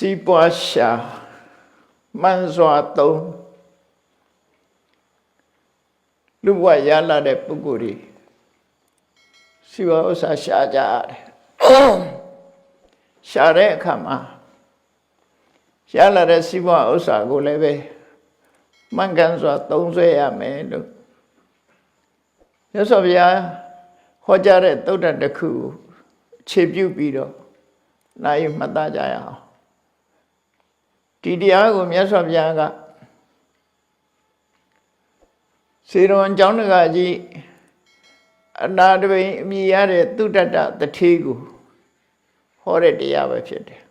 စီးပွားရှာမှန်စွာသုံးလူဘဝရလာတဲ့ပုဂ္ဂိုလ်တွေစီးပွားဥစ္စာရှာကြရတယ်ရှာတဲ့အခါမှာရလာတဲ့စီးပွားဥစ္စာကိုလည်းပဲမှန်ကန်စွာသုံးစွဲရမယ်လို့မြတ်စွာဘုရားဟောကြားတဲ့သုတ္တန်တစ်ခုခြေပြုပြီးတော့နိုင်မှတ်သားကြရအောင်ဒီတရားကိုမြတ်စွာဘုရားကစေရဝန်ကျောင်းတကာကြီးအနာတပိန်အမိရတဲ့သုတ္တတတထေးကိုဟောတဲ့တရားပဲဖြစ်တယ်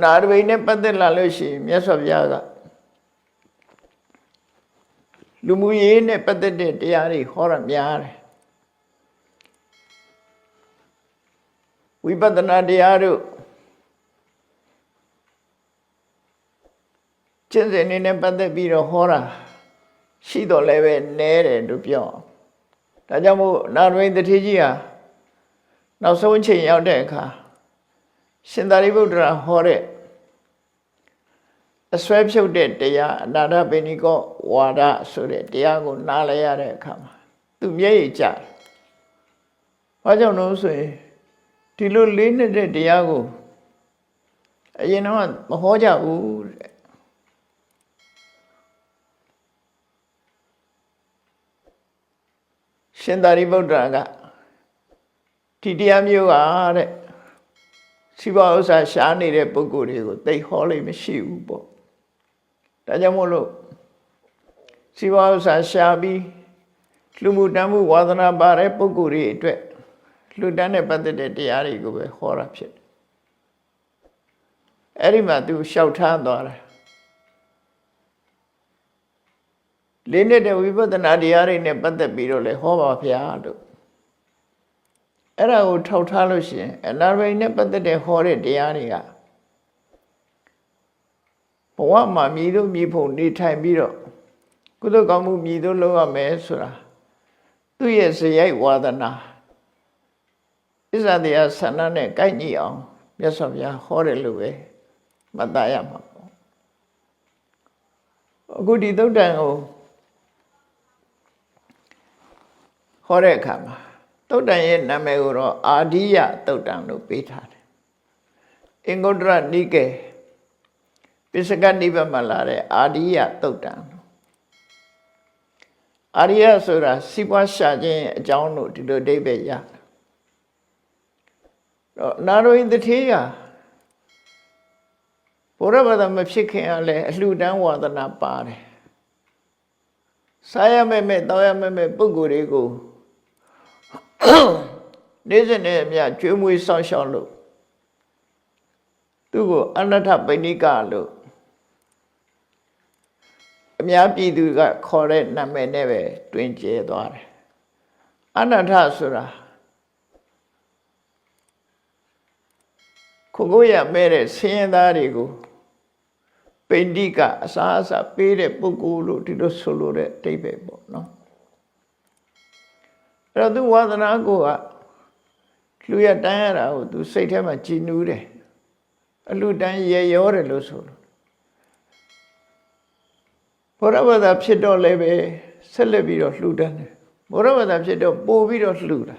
နာတပိန်နဲ့ပတ်သက်လာလို့ရှိရင်မြတ်စွာဘုရားကလူမှုရေးနဲ့ပတ်သက်တဲ့တရားတွေဟောရများတယ်ဝိပဿနာတရားတို့ကျင့်စဉ်နဲ့ပတ်သက်ပြီးတော့ဟောတာရှိတော့လည်းပဲနဲတယ်လို့ပြောဒါကြောင့်မို့နာရဝိတ္တထေကြီးဟာနောက်ဆုံးချိန်ရောက်တဲ့အခါရှင်သာရိပုတ္တရာဟောတဲ့အစွဲဖြုတ်တဲ့တရားအနာထပိဏိကောဝါဒဆိုတဲ့တရားကိုနားလည်ရတဲ့အခါမှာသူမျက်ရည်ကျတယ်။ဘာကြောင့်လို့ဆိုရင်ဒီလိုလေးနေတဲ့တရားကိုအရင်တော့မဟောကြဘူးတဲ့ရှင်သာရိပုတ္တရာကဒီတရားမျိုးဟာတဲ့စီးပွားဥစ္စာရှားနေတဲ့ပုဂ္ဂိုလ်တွေကိုသိဟောလို့မရှိဘူးပေါ့ဒါကြောင့်မို့လို့စီးပွားဥစ္စာရှားပြီးလူမှုတမ်းမှုဝါသနာပါတဲ့ပုဂ္ဂိုလ်တွေအတွက်လူတန်းနဲ့ပတ်သက်တဲ့တရားတွေကိုပဲဟောတာဖြစ်တယ်အဲ့ဒီမှာသူလျှောက်ထားသွားတယ်လေးနေတဲ့ဝိပဿနာတရားတွေနဲ့ပတ်သက်ပြီးတော့လေဟောပါဗျာလို့အဲ့ဒါကိုထောက်ထားလို့ရှိရင်အနာရိနဲ့ပတ်သက်တဲ့ဟောတဲ့တရားတွေကဘဝမှာမြည်လို့မြည်ဖို့နေထိုင်ပြီးတော့ကုသိုလ်ကောင်းမှုမြည်လို့လုပ်ရမယ်ဆိုတာသူ့ရဲ့ဇယိုက်ဝါဒနာဣဇာတရားဆန္ဒနဲ့ကိုက်ညီအောင်မြတ်စွာဘုရားဟောတယ်လို့ပဲမှတ်သားရမှာပေါ့အခုဒီသုတ္တန်ကိုဟောတဲ့အခါမှာသုတ္တန်ရဲ့နာမည်ကိုတော့အာဓိယသုတ္တန်လို့ပေးထားတယ်အင်္ဂုတ္တရနိကေပိစကနိဗ္ဗာန်မှာလာတဲ့အာဓိယသုတ္တန်အာဓိယဆိုတာစီးပွားရှာခြင်းအကြောင်းလို့ဒီလိုအဓိပ္ပာယ်ရတော့နာရဝိတ္တထေးကဘုရားဘာသာမဖြစ်ခင်ကလည်းအလှူဒန်းဝါဒနာပါတယ်စားရမဲ့တောင်းရမဲ့ပုဂ္ဂိုလ်တွေကိုနေ့စဉ်နဲ့အမျှကျွေးမွေးဆောင်ရှောက်လို့သူ့ကိုအနတ္ထပိဏိကလို့အများပြည်သူကခေါ်တဲ့နာမည်နဲ့ပဲတွင်ကျဲသွားတယ်အနတ္ထဆိုတာကိုရမဲ့တဲ့ဆင်းရဲသားတွေကိုပိဏိကအစားအစာပေးတဲ့ပုဂ္ဂိုလ်လို့ဒီလိုဆိုလိုတဲ့အဓိပ္ပာယ်ပေါ့နော်အဲ့တော့သူဝါသနာကိုကလူရတန်းရတာကိုသူစိတ်ထဲမှာကြည်နူးတယ်အလူတန်းရေရောတယ်လို့ဆိုလို့ဘုရားဘာသာဖြစ်တော့လည်းပဲဆက်လက်ပြီးတော့လှူဒန်းတယ်ဘုရားဘာသာဖြစ်တော့ပို့ပြီးတော့လှူတာ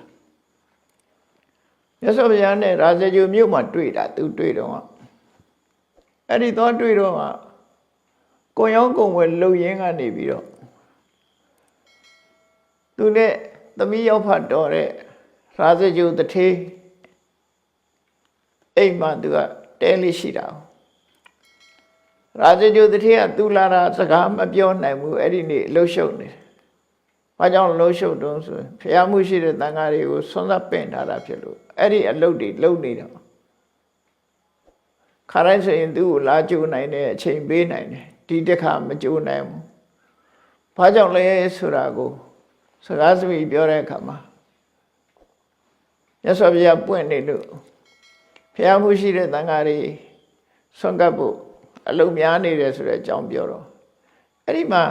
မြတ်စွာဘုရားနဲ့ရာဇဂုမြို့မှာတွေ့တာသူတွေ့တော့အဲ့ဒီတော့တွေ့တော့ကိုရောင်းကုန်ဝယ်လှုပ်ရင်းကနေပြီးတော့သူနဲ့သမီးရောက်ဖတ်တော်တဲ့ရာဇဂုတထေးအိမ်မှာသူကတဲလေးရှိတာရာဇဂုတထေးကသူလာတာစကားမပြောနိုင်ဘူးအဲ့ဒီနေ့လှုပ်ရှုပ်နေတယ်။ဘာကြောင့်လှုပ်ရှုပ်တုံးဆိုရင်ဖျားမှုရှိတဲ့တန်ဃာတွေကိုဆွမ်းသပ်ပင့်ထားတာဖြစ်လို့အဲ့ဒီအလုပ်တွေလုပ်နေတယ်ခါတိုင်းဆိုရင်သူ့ကိုလာကြိုးနိုင်တဲ့အချိန်ပေးနိုင်တယ်ဒီတစ်ခါမကြိုးနိုင်ဘူးဘာကြောင့်လဲဆိုတာကိုစကားစမိပြောတဲ့အခါမှာမြတ်စွာဘုရားပွင့်နေလို့ဖျားမှုရှိတဲ့တန်ဃာတွေဆွမ်းကပ်ဖို့အလုပ်များနေတယ်ဆိုတဲ့အကြောင်းပြောတော့အဲ့ဒီမှာ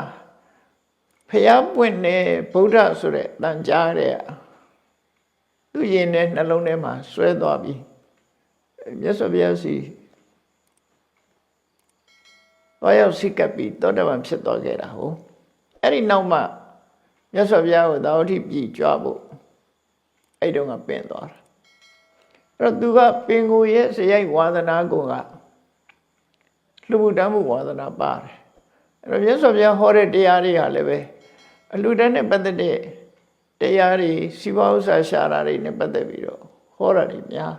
ဖျားပွင့်နေဗုဒ္ဓဆိုတဲ့တန်ကြားတဲ့သူရင်နဲ့နှလုံးထဲမှာဆွဲသွားပြီး မြတ်စွာဘုရားစီဘာရောက်စိကပ်ပြီးသောတာပန်ဖြစ်သွားခဲ့တာဟုတ်အဲ့ဒီနောက်မှမြတ်စွာဘုရားကိုသာဝတိပြည်ကြွဖို့အဲ့တုန်းကပင်သွားတာအဲ့တော့သူကပင်ကိုရဲ့စရိုက်ဝါဒနာကိုကလူမှုတမ်းမှုဝါဒနာပါတယ်အဲ့တော့မြတ်စွာဘုရားဟောတဲ့တရားတွေဟာလည်းပဲအလူတန်းနဲ့ပတ်သက်တဲ့တရားတွေစီးပွားဥစ္စာရှာတာတွေနဲ့ပတ်သက်ပြီးတော့ဟောတာတွေများ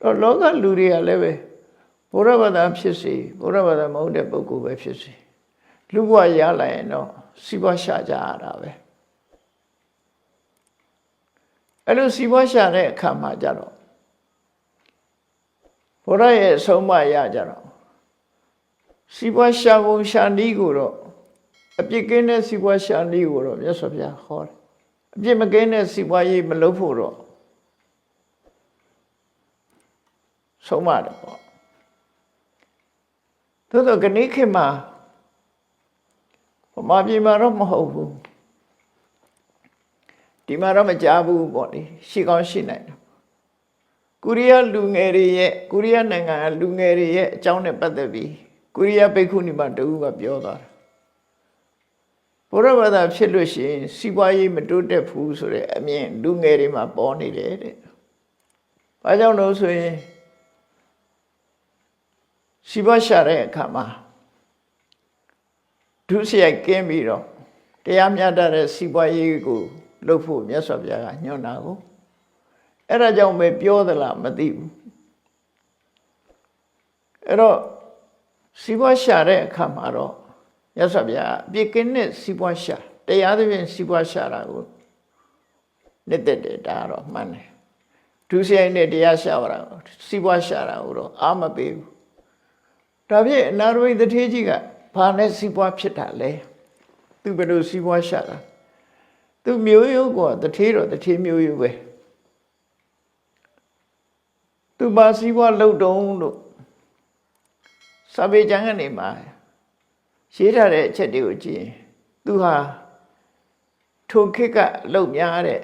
အဲ့တော့လောကလူတွေကလည်းပဲဘုရားဘာသာဖြစ်စေဘုရားဘာသာမဟုတ်တဲ့ပုဂ္ဂိုလ်ပဲဖြစ်စေလူဘဝရလာရင်တော့စီးပွားရှာကြရတာပဲအဲ့လိုစီးပွားရှာတဲ့အခါမှာကြတော့ဘုရားရဲ့အဆုံးအမရကြတော့စီးပွားရှာပုံရှာနည်းကိုတော့အပြစ်ကင်းတဲ့စီးပွားရှာနည်းကိုတော့မြတ်စွာဘုရားဟောတယ်အပြစ်မကင်းတဲ့စီးပွားရေးမလုပ်ဖို့တော့ဆုံးမတယ်ပေါ့သို့တော့ခဏခေတ်မှာဗမာပြည်မှာတော့မဟုတ်ဘူးဒီမှာတော့မကြားဘူးပေါ့လေရှိကောင်းရှိနိုင်တယ်ကိုရီးယားလူငယ်တွေရဲ့ကိုရီးယားနိုင်ငံလူငယ်တွေရဲ့အကြောင်းနဲ့ပတ်သက်ပြီးကိုရီးယားဘိက္ခုနီမတဦးကပြောသွားတယ်ဘုရားဘာသာဖြစ်လို့ရှိရင်စီးပွားရေးမတိုးတက်ဘူးဆိုတဲ့အမြင်လူငယ်တွေမှာပေါ်နေတယ်တဲ့။ဘာကြောင့်လို့ဆိုရင်စီးပွားရှာတဲ့အခါမှာဒုစရိုက်ကင်းပြီးတော့တရားမျှတတဲ့စီးပွားရေးကိုလုပ်ဖို့မြတ်စွာဘုရားကညွှန်တာကိုအဲ့ဒါကြောင့်ပဲပြောသလားမသိဘူးအဲ့တော့စီးပွားရှာတဲ့အခါမှာတော့မြတ်စွာဘုရားအပြစ်ကင်းတဲ့စီးပွားရှာတရားသဖြင့်စီးပွားရှာတာကိုနှစ်သက်တယ်ဒါတော့မှန်တယ်ဒုစရိုက်နဲ့တရားရှာတာစီးပွားရှာတာကိုတော့အာမပေးဘူးဒါဖြင့်အနာရဝိတ္ထေကြီးကဘာနဲ့စီးပွားဖြစ်တာလဲသူဘယ်လိုစီးပွားရှာတာသူမျိုးရိုးကတထေးတော့တထေးမျိုးရိုးပဲသူဘာစီးပွားလုပ်တုံးလို့စာပေကျမ်းကနေမှာရေးထားတဲ့အချက်တွေကိုကြည့်ရင်သူဟာထိုခေတ်ကအလုပ်များတဲ့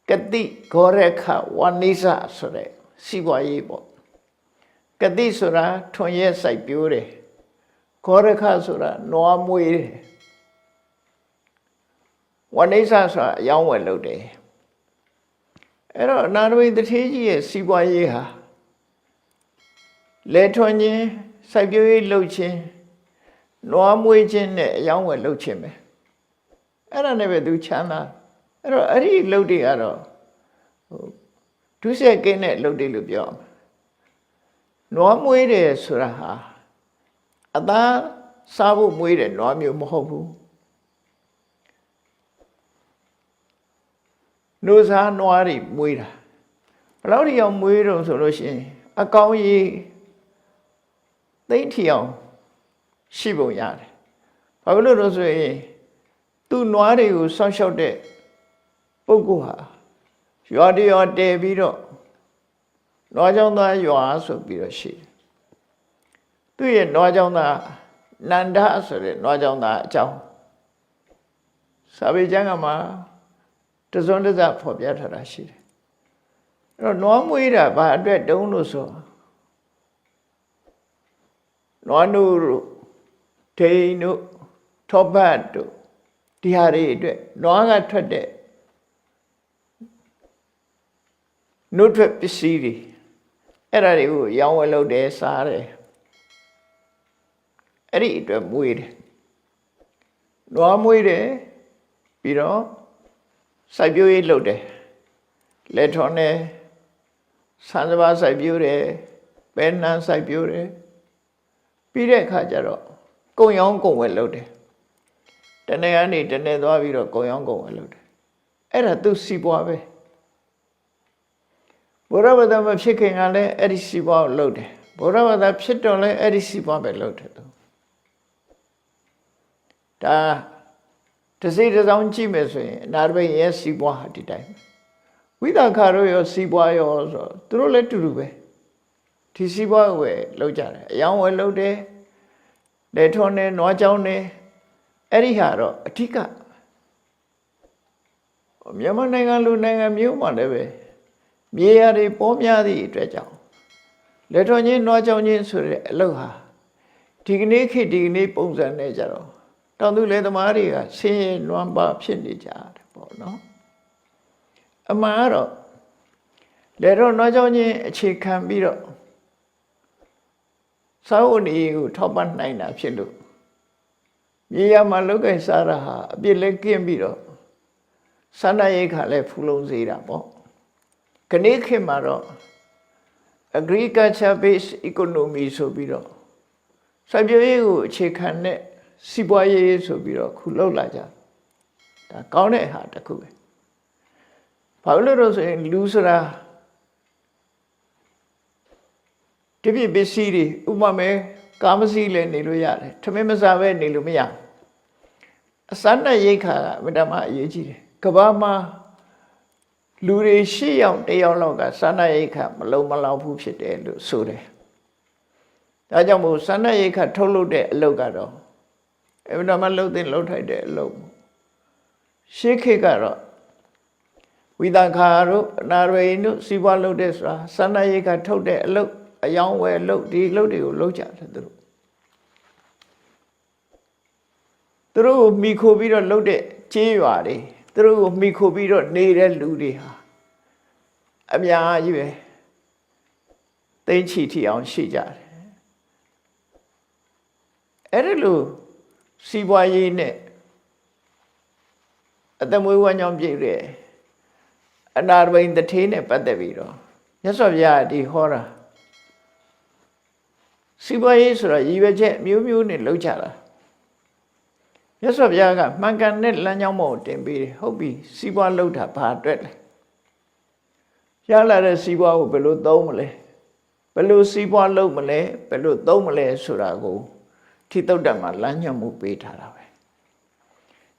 ကတိဂောရခဝနိစဆိုတဲ့စီးပွားရေးပေါ့ကတိဆိုတာထွန်ရဲစိုက်ပျိုးတယ်ဂောရခဆိုတာနွားမွေးတယ်ဝနိစဆိုတာအယောင်းဝယ်လုပ်တယ်အဲ့တော့အနာရဝိတ္ထေကြီးရဲ့စီးပွားရေးဟာလဲထွန်ခြင်းစိုက်ပျိုးရေးလုပ်ခြင်းနွားမွေးခြင်းနဲ့အယောင်းဝယ်လုပ်ခြင်းပဲအဲ့ဒါနဲ့ပဲသူချမ်းသာအဲ့တော့အဲ့ဒီလုပ်တွေကတော့ဒုစရိုက်ကင်းတဲ့လုပ်တွေလို့ပြောနွားမွေးတယ်ဆိုတာဟာအသားစားဖို့မွေးတယ်နွားမျိုးမဟုတ်ဘူးနှုတ်စားနွားတွေမွေးတာဘယ်လောက်ထိအောင်မွေးတော့ဆိုလို့ရှိရင်အကောင်ကြီးသိမ့်ထီအောင်ရှိပုံရတယ်ဘာလို့လို့ဆိုရင်သူ့နွားတွေကိုစောင့်ရှောက်တဲ့ပုဂ္ဂိုလ်ဟာရွာတရွာတည်ပြီးတော့နွားကြောင့်သားရွာဆိုပြီးတော့ရှိတယ်သူ့ရဲ့နွားကြောင့်သားနန္ဒဆိုတဲ့နွားကြောင့်သားအကြောင်းစာပေကျမ်းကမှာတစွန်းတစဖော်ပြထားတာရှိတယ်အဲ့တော့နွားမွေးတာဘာအတွက်တုံးလို့ဆိုနွားနို့တို့ဒိန်တို့ထောပတ်တို့ဒီဟာတွေအတွက်နွားကထွက်တဲ့နှုတ်ထွက်ပစ္စည်းတွေအဲ့ဒါတွေကိုရောင်းဝယ်လုပ်တယ်စားတယ်အဲ့ဒီအတွက်မွေးတယ်နွားမွေးတယ်ပြီးတော့စိုက်ပျိုးရေးလုပ်တယ်လက်ထော်နဲ့ဆန်းစပါးစိုက်ပျိုးတယ်ပဲနှမ်းစိုက်ပျိုးတယ်ပြီးတဲ့အခါကျတော့ကုံရောင်းကုံဝယ်လုပ်တယ်တနေ့ကနေတနေ့သွားပြီးတော့ကုံရောင်းကုံဝယ်လုပ်တယ်အဲ့ဒါသူစီးပွားပဲဘုရားဘာသာမဖြစ်ခင်ကလည်းအဲ့ဒီစီးပွားကိုလုပ်တယ်ဘုရားဘာသာဖြစ်တော့လည်းအဲ့ဒီစီးပွားပဲလုပ်တယ်သူဒါတစိတစောင်းကြည့်မယ်ဆိုရင်အနာရဘိရဲ့စီးပွားဟာဒီတိုင်းဝိသခါတို့ရောစီးပွားရောဆိုသူတို့လည်းတူတူပဲဒီစီးပွားကိုပဲလုပ်ကြတယ်အယောင်းဝယ်လုပ်တယ်လက်ထွန်းနဲ့နွားကြောင်းနဲ့အဲ့ဒီဟာတော့အဓိကမြန်မာနိုင်ငံလူနိုင်ငံမျိုးမှာလည်းပဲမြေယာတွေပေါ်များသည့်အတွက်ကြောင့် လက်တော်ချင်းနွားချောင်းချင်းဆိုတဲ့အလုပ်ဟာဒီကနေ့ခေတ်ဒီကနေ့ပုံစံနဲ့ကြတော့တောင်သူလယ်သမားတွေကဆင်းရဲနွမ်းပါဖြစ်နေကြတယ်ပေါ့နော်အမှန်ကတော့လက်တော်နွားချောင်းချင်းအခြေခံပြီးတော့စာအုပ်နေကိုထောက်ပံ့နိုင်တာဖြစ်လို့မြေယာမှာလောက်ကင်စားတာဟာအပြစ်လည်းကင်းပြီးတော့စာနာရိတ်ခါလည်းဖူလုံးစေတာပေါ့ခဏခေတ်မှာတော့ agriculture based economy ဆိုပြီးတော့စိုက်ပျိုးရေးကိုအခြေခံတဲ့စီးပွားရေးဆိုပြီးတော့ခုလောက်လာကြဒါကောင်းတဲ့ဟာတစ်ခုပဲဘာလို့လဲဆိုရင်လူဆိုတာတပြည့်ပစ္စည်းတွေဥပမာကာမစီလည်းနေလို့ရတယ်ထမင်းမစားပဲနေလို့မရအစမ်းနဲ့ရိတ်ခါကအမြဲတမ်းအရေးကြီးတယ်ကဘာမှာလူတွေ8ယောက်1ယောက်လောက်ကစားနပ်ရိက္ခမလောက်ဘူးဖြစ်တယ်လို့ဆိုတယ်။ဒါကြောင့်မို့စားနပ်ရိက္ခထုတ်လုပ်တဲ့အလုပ်ကတော့အမှန်တမ်းလှုပ်ထိုက်တဲ့အလုပ်။ရှေးခေတ်ကတော့ဝိသခါတို့အနာရိန်တို့စီးပွားလုပ်တဲ့ဆိုတာစားနပ်ရိက္ခထုတ်တဲ့အလုပ်အယောင်းဝယ်လုပ်ဒီလုပ်တွေကိုလုပ်ကြတယ်သူတို့ကိုမိခိုပြီးတော့လုပ်တဲ့ကြေးရွာတွေသူတို့ကိုမိခိုပြီးတော့နေတဲ့လူတွေဟာအများကြီးပဲသိချီထီအောင်ရှိကြတယ်အဲ့ဒီလိုစီးပွားရေးနဲ့အသက်မွေးဝမ်းကြောင်းပြည့်တဲ့အနာရဘိန်တထေးနဲ့ပတ်သက်ပြီးတော့မြတ်စွာဘုရားဒီဟောတာစီးပွားရေးဆိုတာရည်ရွယ်ချက်မျိုးနဲ့လုပ်ကြတာမြတ်စွာဘုရားကမှန်ကန်တဲ့လမ်းကြောင်းပေါ်တင်ပေးတယ်ဟုတ်ပြီစီးပွားလုပ်တာဘာအတွက်လဲရလာတဲ့စီးပွားကိုဘယ်လိုသုံးမလဲဘယ်လိုစီးပွားလုပ်မလဲဘယ်လိုသုံးမလဲဆိုတာကိုထိတုတ်တတ်မှာလမ်းညွှန်မှုပေးထားတာပဲ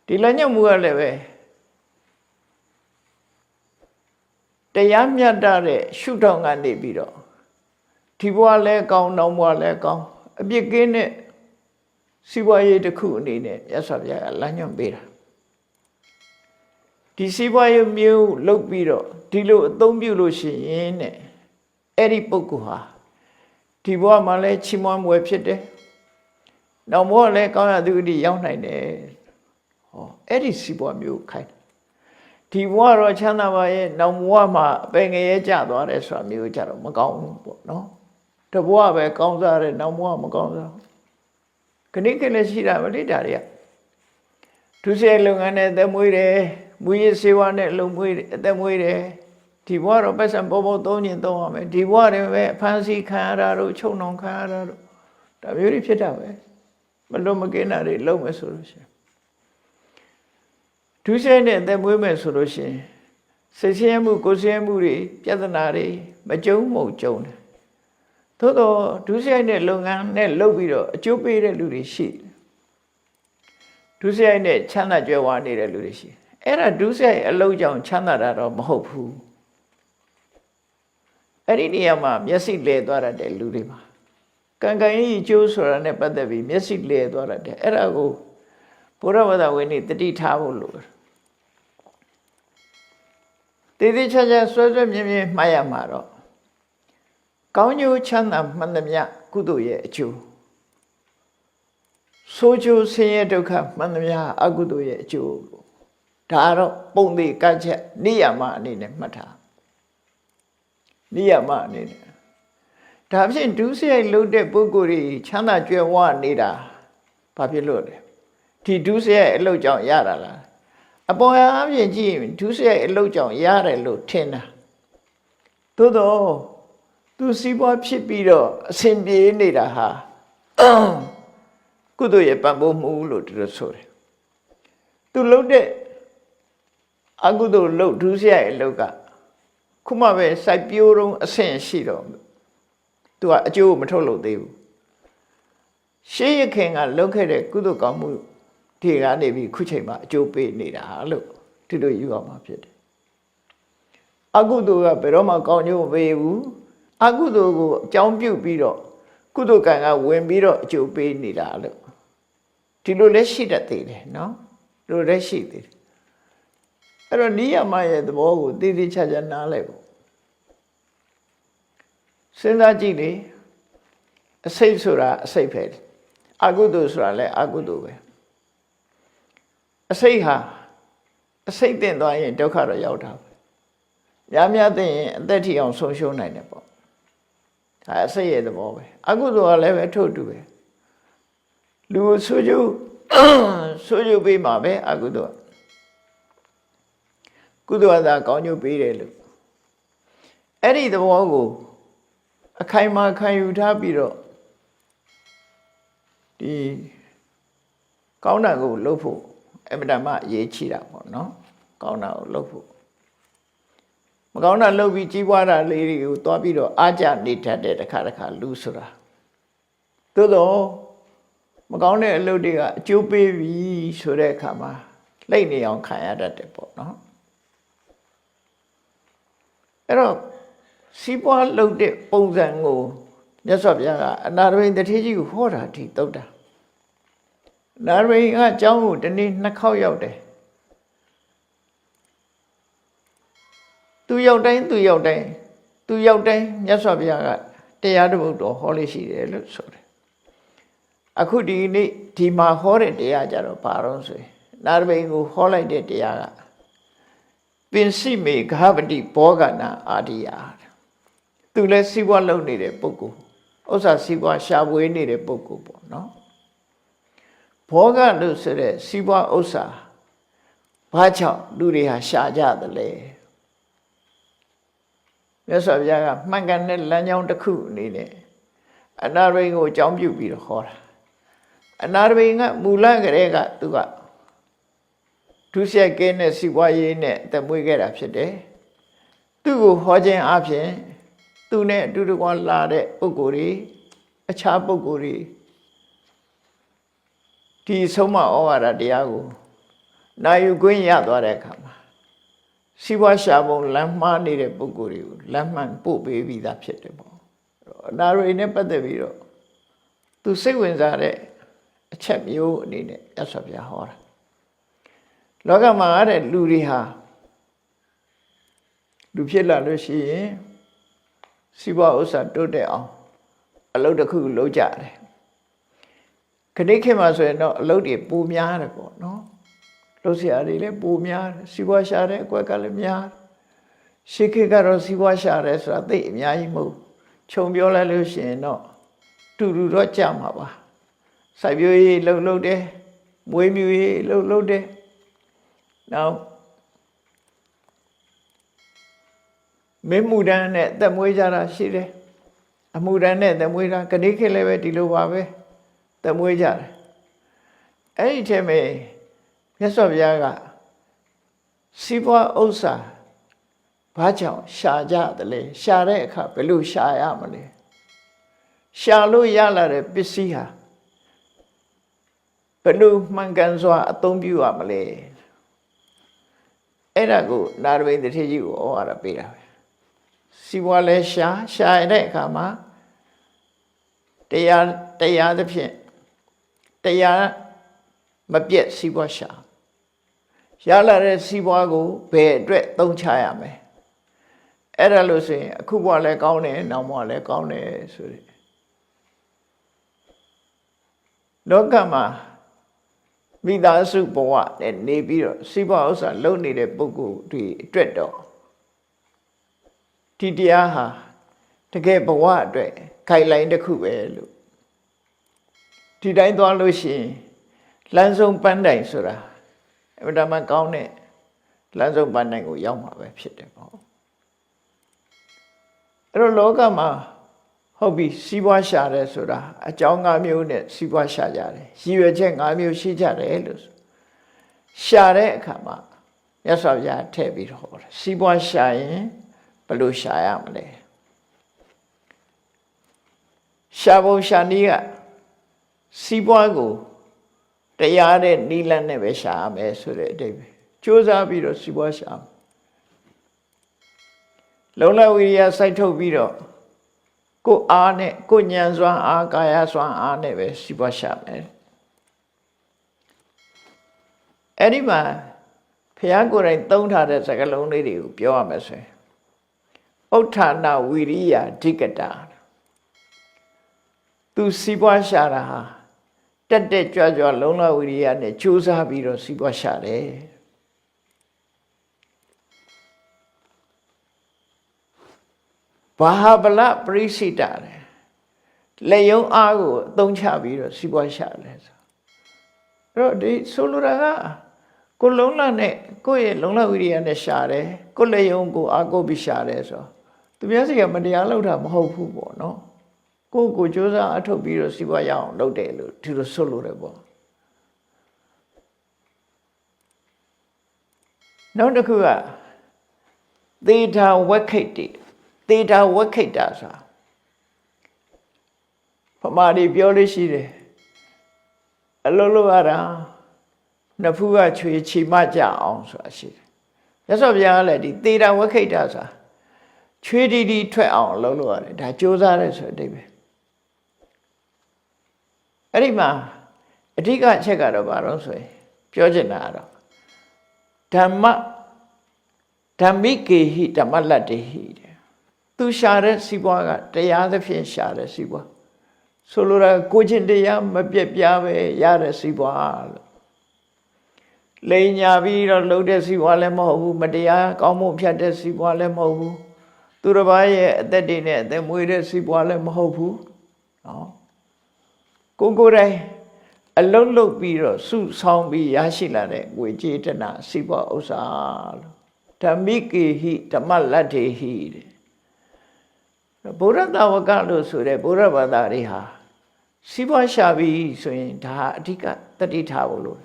ဒီလမ်းညွှန်မှုကလည်းပဲတရားမျှတတဲ့ရှုထောင့်ကနေပြီးတော့ဒီဘဝလည်းကောင်းနောက်ဘဝလည်းကောင်းအပြစ်ကင်းတဲ့စီးပွားရေးတစ်ခုအနေနဲ့မြတ်စွာဘုရားကလမ်းညွှန်ပေးတာဒီစီးပွားရေးမျိုးလုပ်ပြီးတော့ဒီလိုအသုံးပြုလို့ရှိရင်တဲ့အဲ့ဒီပုဂ္ဂိုလ်ဟာဒီဘဝမှာလည်းချီးမွမ်းမွယ်ဖြစ်တယ်နောက်ဘဝလည်းကောင်းရသူအထိရောက်နိုင်တယ်ဟောအဲ့ဒီစီးပွားမျိုးခိုင်းဒီဘဝတော့ချမ်းသာပါရဲ့နောက်ဘဝမှာအပင်ငရဲကျသွားတယ်ဆိုတာမျိုးကြတော့မကောင်းဘူးပေါ့နော်တဘဝပဲကောင်းစားတယ်နောက်ဘဝမကောင်းစားခဏခဏရှိတာမလေးတာတွေကဒုစရိုက်လုပ်ငန်းနဲ့အသက်မွေးတယ်မူရစ်စေဝါနဲ့လုံမွေးအသက်မွေးတယ်ဒီဘဝတော့ပတ်စံပေါ်သုံးရင်သုံးရမယ်ဒီဘဝတွေပဲအဖမ်းဆီးခံရတာတို့ချုံနှောင်ခံရတာတို့ဒါမျိုးတွေဖြစ်တာပဲမလို့မကင်းတာတွေလုပ်မယ်ဆိုလို့ရှိရင်ဒုစရိုက်နဲ့အသက်မွေးမယ်ဆိုလို့ရှိရင်စိတ်ဆင်းရဲမှုကိုယ်ဆင်းရဲမှုတွေပြဿနာတွေမကြုံမုံကြုံတယ်သို့တော့ဒုစရိုက်နဲ့လုပ်ငန်းနဲ့လုပ်ပြီးတော့အကျိုးပေးတဲ့လူတွေရှိတယ်ဒုစရိုက်နဲ့ချမ်းသာကြွယ်ဝနေတဲ့လူတွေရှိအဲ့ဒါဒုစရိုက်အလုပ်ကြောင့်ချမ်းသာတာတော့မဟုတ်ဘူးအဲ့ဒီနေရာမှာမျက်စိလဲသွားတတ်တဲ့လူတွေမှာကံကံကြီးကျိုးဆိုတာနဲ့ပတ်သက်ပြီးမျက်စိလဲသွားတတ်တယ်အဲ့ဒါကိုဘုရားဘာသာဝင်တွေတတိထားဖို့လိုတယ်တည်ချာချာဆွဲမြင်းမှားရမှာတော့ကောင်းကျိုးချမ်းသာမှန်သမျှကုသိုလ်ရဲ့အကျိုးဆိုးကျိုးဆင်းရဲဒုက္ခမှန်သမျှအကုသိုလ်ရဲ့အကျိုးဒါတော့ပုံသေးကတ်ချက်နိယမအနေနဲ့မှတ်ထားနိယမအနေနဲ့ဒါဖြင့်ဒုစရိုက်လုပ်တဲ့ပုဂ္ဂိုလ်တွေချမ်းသာကြွယ်ဝနေတာဘာဖြစ်လို့လဲဒီဒုစရိုက်အလုပ်ကြောင့်ရတာလားအပေါ်အပြင်ကြည့်ရင်ဒုစရိုက်အလုပ်ကြောင့်ရတယ်လို့ထင်တာသို့တော့သူစီးပွားဖြစ်ပြီးတော့အစဉ်ပြေနေတာဟာကုသိုလ်ရဲ့ပံ့ပိုးမှုလို့သူတို့ဆိုတယ်သူလုပ်တဲ့အကုသိုလ်လုပ်ဒုစရိုက်အလုပ်ကခုမှပဲစိုက်ပျိုးတော့အဆင့်ရှိတော့သူကအကျိုးမထုတ်လို့သေးဘူးရှေးရခင်ကလုပ်ခဲ့တဲ့ကုသိုလ်ကောင်းမှုဒီကနေပြီးခုချိန်မှာအကျိုးပေးနေတာလို့သူတို့ယူအောင်မှာဖြစ်တယ်အကုသိုလ်ကဘယ်တော့မှကောင်းကျိုးမပေးဘူးအကုသိုလ်ကိုအကြောင်းပြုပြီးတော့ကုသိုလ်ကံကဝင်ပြီးတော့အကျိုးပေးနေတာလို့ဒီလိုလည်းရှိတတ်သေးတယ်နော်ဒီလိုလည်းရှိသေးတယ်အဲ့တော့နိယမရဲ့သဘောကိုတည်တည်ချာချာနားလည်ဖို့ စဉ်းစားကြည့်လေအစိတ်ဆိုတာအစိတ်ပဲအကုသိုလ်ဆိုတာလည်းအကုသိုလ်ပဲအစိတ်ဟာအစိတ်တင်သွားရင်ဒုက္ခတော့ရောက်တာပဲများများသိရင်အသက်ထီအောင်ဆုံးရှုံးနိုင်တယ်ပေါ့ဒါအစိတ်ရဲ့သဘောပဲအကုသိုလ်ကလည်းပဲထို့တူပဲလူဆိုကြဆိုကြပေးမှာပဲအကုသိုလ်ကုသိုလ်ကသာကောင်းကျိုးပေးတယ်လို့အဲ့ဒီသဘောကိုအခိုင်အမာခံယူထားပြီးတော့ဒီကောင်းတာကိုလုပ်ဖို့အမှန်တမ်းအရေးကြီးတာပေါ့နော်ကောင်းတာကိုလုပ်ဖို့မကောင်းတာလုပ်ပြီးကြီးပွားတာလေးတွေကိုသွားပြီးတော့အားကြနေတတ်တဲ့တစ်ခါလူဆိုတာသို့တော့မကောင်းတဲ့အလုပ်တွေကအကျိုးပေးပြီဆိုတဲ့အခါမှာလိမ့်နေအောင်ခံရတတ်တယ်ပေါ့နော်အဲ့တော့စီးပွားလုပ်တဲ့ပုံစံကိုမြတ်စွာဘုရားကအနာရဝိန်တထေးကြီးကိုဟောတာဒီတုတ်တာနာရဝိန်ကအကြောင်းကိုဒီနေ့2ခေါက်ရောက်တယ်သူရောက်တိုင်းမြတ်စွာဘုရားကတရားတစ်ပုဒ်တော်ဟောလို့ရှိတယ်လို့ဆိုတယ်အခုဒီနေ့ဒီမှာဟောတဲ့တရားကြတော့ဘာလို့ဆိုရင်နာရဝိန်ကိုဟောလိုက်တဲ့တရားကပင်စိမေဃပတိဘောဂနာအာဒီယာသူလည်းစီးပွားလုပ်နေတဲ့ပုဂ္ဂိုလ်ဥစ္စာစီးပွားရှာဖွေနေတဲ့ပုဂ္ဂိုလ်ပေါ့နော်ဘောဂလို့ဆိုတဲ့စီးပွားဥစ္စာဘာကြောင့်လူတွေဟာရှာကြသလဲမြတ်စွာဘုရားကမှန်ကန်တဲ့လမ်းကြောင်းတစ်ခုအနေနဲ့အနာရိန်ကိုအကြောင်းပြုပြီးတော့ဟောတာအနာရိန်ကမူလကတည်းကသူကဒုစရိုက်ကင်းတဲ့စီးပွားရေးနဲ့အသက်မွေးခဲ့တာဖြစ်တယ်သူ့ကိုဟောခြင်းအပြင်သူနဲ့အတူတကွလာတဲ့ပုဂ္ဂိုလ်တွေအခြားပုဂ္ဂိုလ်တွေဒီဆုံးမဩဝါဒတရားကိုနာယူခွင့်ရသွားတဲ့အခါမှာစီးပွားရှာပုံလမ်းမှားနေတဲ့ပုဂ္ဂိုလ်တွေကိုလမ်းမှန်ပို့ပေးပြီးသားဖြစ်တယ်ပေါ့အနာရိနဲ့ပတ်သက်ပြီးတော့သူစိတ်ဝင်စားတဲ့အချက်မျိုးအနေနဲ့ရသော်ပြဟောတာလောကမှာတဲ့လူတွေဟာလူဖြစ်လာလို့ရှိရင်စီးပွားဥစ္စာတိုးတက်အောင်အလုပ်တစ်ခုလုပ်ကြတယ်ခဏခေတ်မှာဆိုရင်တော့အလုပ်တွေပိုများတယ်ပေါ့နော်လုပ်စရာတွေလည်းပိုများတယ်စီးပွားရှာတဲ့အကွက်ကလည်းများရှေးခေတ်ကတော့စီးပွားရှာတယ်ဆိုတာသိအများကြီးမဟုတ်ခြုံပြောလိုက်လို့ရှိရင်တော့တူတူတော့ကြမှာပါစိုက်ပျိုးရေးလုပ်တယ်မွေးမြူရေးလုပ်တယ်နောက်မင်းမှုတန်းနဲ့သက်မွေးကြတာရှိတယ်အမှုတန်းနဲ့သက်မွေးတာခဏခေတ်လည်းပဲဒီလိုပါပဲသက်မွေးကြတယ်အဲ့ဒီထဲမှာမြတ်စွာဘုရားကစီးပွားဥစ္စာဘာကြောင့်ရှာကြတယ်လဲရှာတဲ့အခါဘယ်လိုရှာရမလဲရှာလို့ရလာတဲ့ပစ္စည်းဟာဘယ်လိုမှန်ကန်စွာအသုံးပြုရမလဲအဲ့ဒါကိုနာရဝိန်တထေးကြီးကိုဩဝါဒပေးတာပဲစီးပွားလဲရှာရတဲ့အခါမှာတရားသဖြင့်တရားမပြတ်စီးပွားရှာရလာတဲ့စီးပွားကိုဘယ်အတွက်သုံးချရမလဲအဲ့ဒါလို့ဆိုရင်အခုဘဝလည်းကောင်းတယ်နောက်ဘဝလည်းကောင်းတယ်ဆိုတဲ့လောကမှာမိသားစုဘဝနဲ့နေပြီးတော့စီးပွားဥစ္စာလုပ်နေတဲ့ပုဂ္ဂိုလ်တွေအတွက်တော့ဒီတရားဟာတကယ်ဘဝအတွက်ခိုင်လိုင်းတစ်ခုပဲလို့ဒီတိုင်းသွားလို့ရှိရင်လမ်းဆုံးပန်းတိုင်ဆိုတာအမှန်တမ်းကောင်းတဲ့လမ်းဆုံးပန်းတိုင်ကိုရောက်မှာပဲဖြစ်တယ်ပေါ့အဲ့တော့လောကမှာဟုတ်ပြီစီးပွားရှာတယ်ဆိုတာအကြောင်း၅မျိုးနဲ့စီးပွားရှာကြတယ်ရည်ရွယ်ချက်၅မျိုးရှိကြတယ်လို့ရှာတဲ့အခါမှာမြတ်စွာဘုရားထည့်ပြီးတော့ဟောတယ်စီးပွားရှာရင်ဘယ်လိုရှာရမလဲရှာပုံရှာနည်းကစီးပွားကိုတရားတဲ့နိလန့်နဲ့ပဲရှာရမယ်ဆိုတဲ့အတိတ်ပဲကြိုးစားပြီးတော့စီးပွားရှာလုံလဝိရိယစိုက်ထုတ်ပြီးတော့ကိုအားနဲ့ကိုဉာဏ်စွမ်းအားကာယစွမ်းအားနဲ့ပဲစီးပွားရှာမယ်အဲ့ဒီမှာဘုရားကိုယ်တိုင်သုံးထားတဲ့စကားလုံးလေးတွေကိုပြောရမယ်ဆိုရင်ဥဋ္ဌာဏဝိရိယဓိကတာ သူစီးပွားရှာတာဟာတက်တက်ကြွကြွလုံလဝိရိယနဲ့ကြိုးစားပြီးတော့စီးပွားရှာတယ်ဘာဟာဗလပရိစိတတယ်လက်ယုံအားကိုအသုံးချပြီးတော့စီးပွားရှာတယ်ဆိုတော့ဒီဆိုလိုတာကကိုလုံလနဲ့ကိုယ့်ရဲ့လုံလဝိရိယနဲ့ရှာတယ်ကိုယ့်လက်ယုံကိုအားကိုးပြီးရှာတယ်ဆိုသူများစီကမတရားလုပ်တာမဟုတ်ဘူးပေါ့နော်ကိုကြိုးစားအထုတ်ပြီးတော့စီးပွားရအောင်လုပ်တယ်လို့ဒီလိုဆိုလိုတယ်ပေါ့နောက်တစ်ခုကသေတာဝက်ခိတ်တိသေတာဝက်ခိတ်တာဆိုပမာဒီပြောလို့ရှိတယ်အလုံးလုံးရတာနှစ်ဖူးကချွေချီမကြအောင်ဆိုတာရှိတယ်မြတ်စွာဘုရားကလည်းဒီသေတာဝက်ခိတ်တာဆိုတာချွေတီထွက်အောင်အလုံးလုံးရတယ်ဒါကြိုးစားတယ်ဆိုတဲ့အဓိပ္ပာယ်အဲ့ဒီမှာအဓိကအချက်ကတော့ဘာလို့ဆိုရင်ပြောချင်တာကတော့ဓမ္မိကေဟိဓမ္မလတ္တိဟိတဲ့သူရှာတဲ့စီးပွားကတရားသဖြင့်ရှာတဲ့စီးပွားဆိုလိုတာကိုချင်းတရားမပြတ်ပြားပဲရတဲ့စီးပွားလို့လိန်ညာပြီးတော့လှုပ်တဲ့စီးပွားလည်းမဟုတ်ဘူးမတရားကောင်းမှုဖြတ်တဲ့စီးပွားလည်းမဟုတ်ဘူးသူတစ်ပါးရဲ့အသက်တွေနဲ့အသက်မွေးတဲ့စီးပွားလည်းမဟုတ်ဘူးနော်ကိုယ်တိုင်အလုံးလုံးပြီးတော့စုဆောင်းပြီးရရှိလာတဲ့ငွေကြေးတနာစီးပွားဥစ္စာလို့ဓမ္မိကေဟိဓမ္မလတ္တိဟိတဲ့ဘုရားတာဝကလို့ဆိုတဲ့ဘုရားဘာသာတွေဟာစီးပွားရှာပြီးဆိုရင်ဒါအဓိကတတိထားဖို့လို့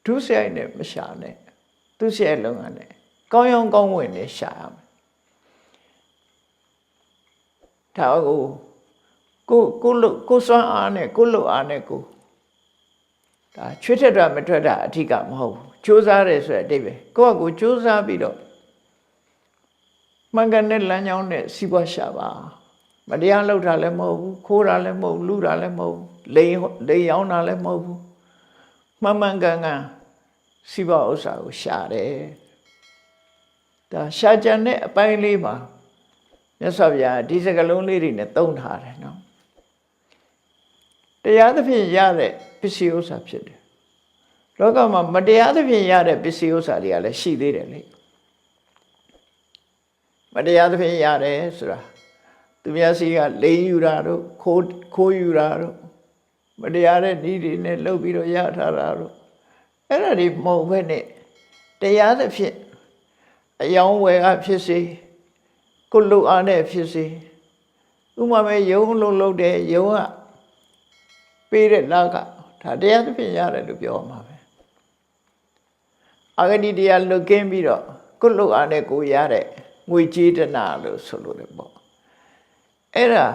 ဒုစရိုက်နဲ့မရှာနဲ့သူစရိုက်လုံးကနဲ့ကောင်းရောင်းကောင်းဝင်နဲ့ရှာရမယ်ဒါကိုစွမ်းအားနဲ့ကိုလှုပ်အားနဲ့ကိုဒါချွေးထက်တာမထွက်တာအဓိကမဟုတ်ဘူးကြိုးစားတယ်ဆိုတဲ့အတိတ်ပဲကိုကြိုးစားပြီးတော့မှန်ကန်တဲ့လမ်းကြောင်းနဲ့စီးပွားရှာပါမတရားလုပ်တာလည်းမဟုတ်ဘူးခိုးတာလည်းမဟုတ်လူတာလည်းမဟုတ်လိန်ရောင်းတာလည်းမဟုတ်ဘူးမှန်ကန်စီးပွားဥစ္စာကိုရှာတယ်ဒါရှာကြတဲ့အပိုင်းလေးမှာမြတ်စွာဘုရားဒီစကားလုံးလေးတွေနဲ့သုံးထားတယ်နော်တရားသဖြင့်ရတဲ့ပစ္စည်းဥစ္စာဖြစ်တယ်လောကမှာမတရားသဖြင့်ရတဲ့ပစ္စည်းဥစ္စာတွေကလည်းရှိသေးတယ်လေမတရားသဖြင့်ရတယ်ဆိုတာသူများစီကလိန်ယူတာတို့ခိုးယူတာတို့မတရားတဲ့ဤတွေနဲ့လှုပ်ပြီးတော့ရထားတာတို့အဲ့ဒါတွေမဟုတ်ဘဲနဲ့တရားသဖြင့်အယောင်းဝယ်ကဖြစ်စေကိုလှုပ်အားနဲ့ဖြစ်စေဥမာမဲ့ယုံလှုပ်တယ်ယုံကပေးတဲ့လကဒါတရားသဖြင့်ရတယ်လို့ပြောမှာပဲအဂတိတရားလွတ်ကင်းပြီးတော့ကိုလှုပ်အားနဲ့ကိုရတဲ့ငွေကြေးတနာလို့ဆိုလို့တယ်ပေါ့အဲ့ဒါ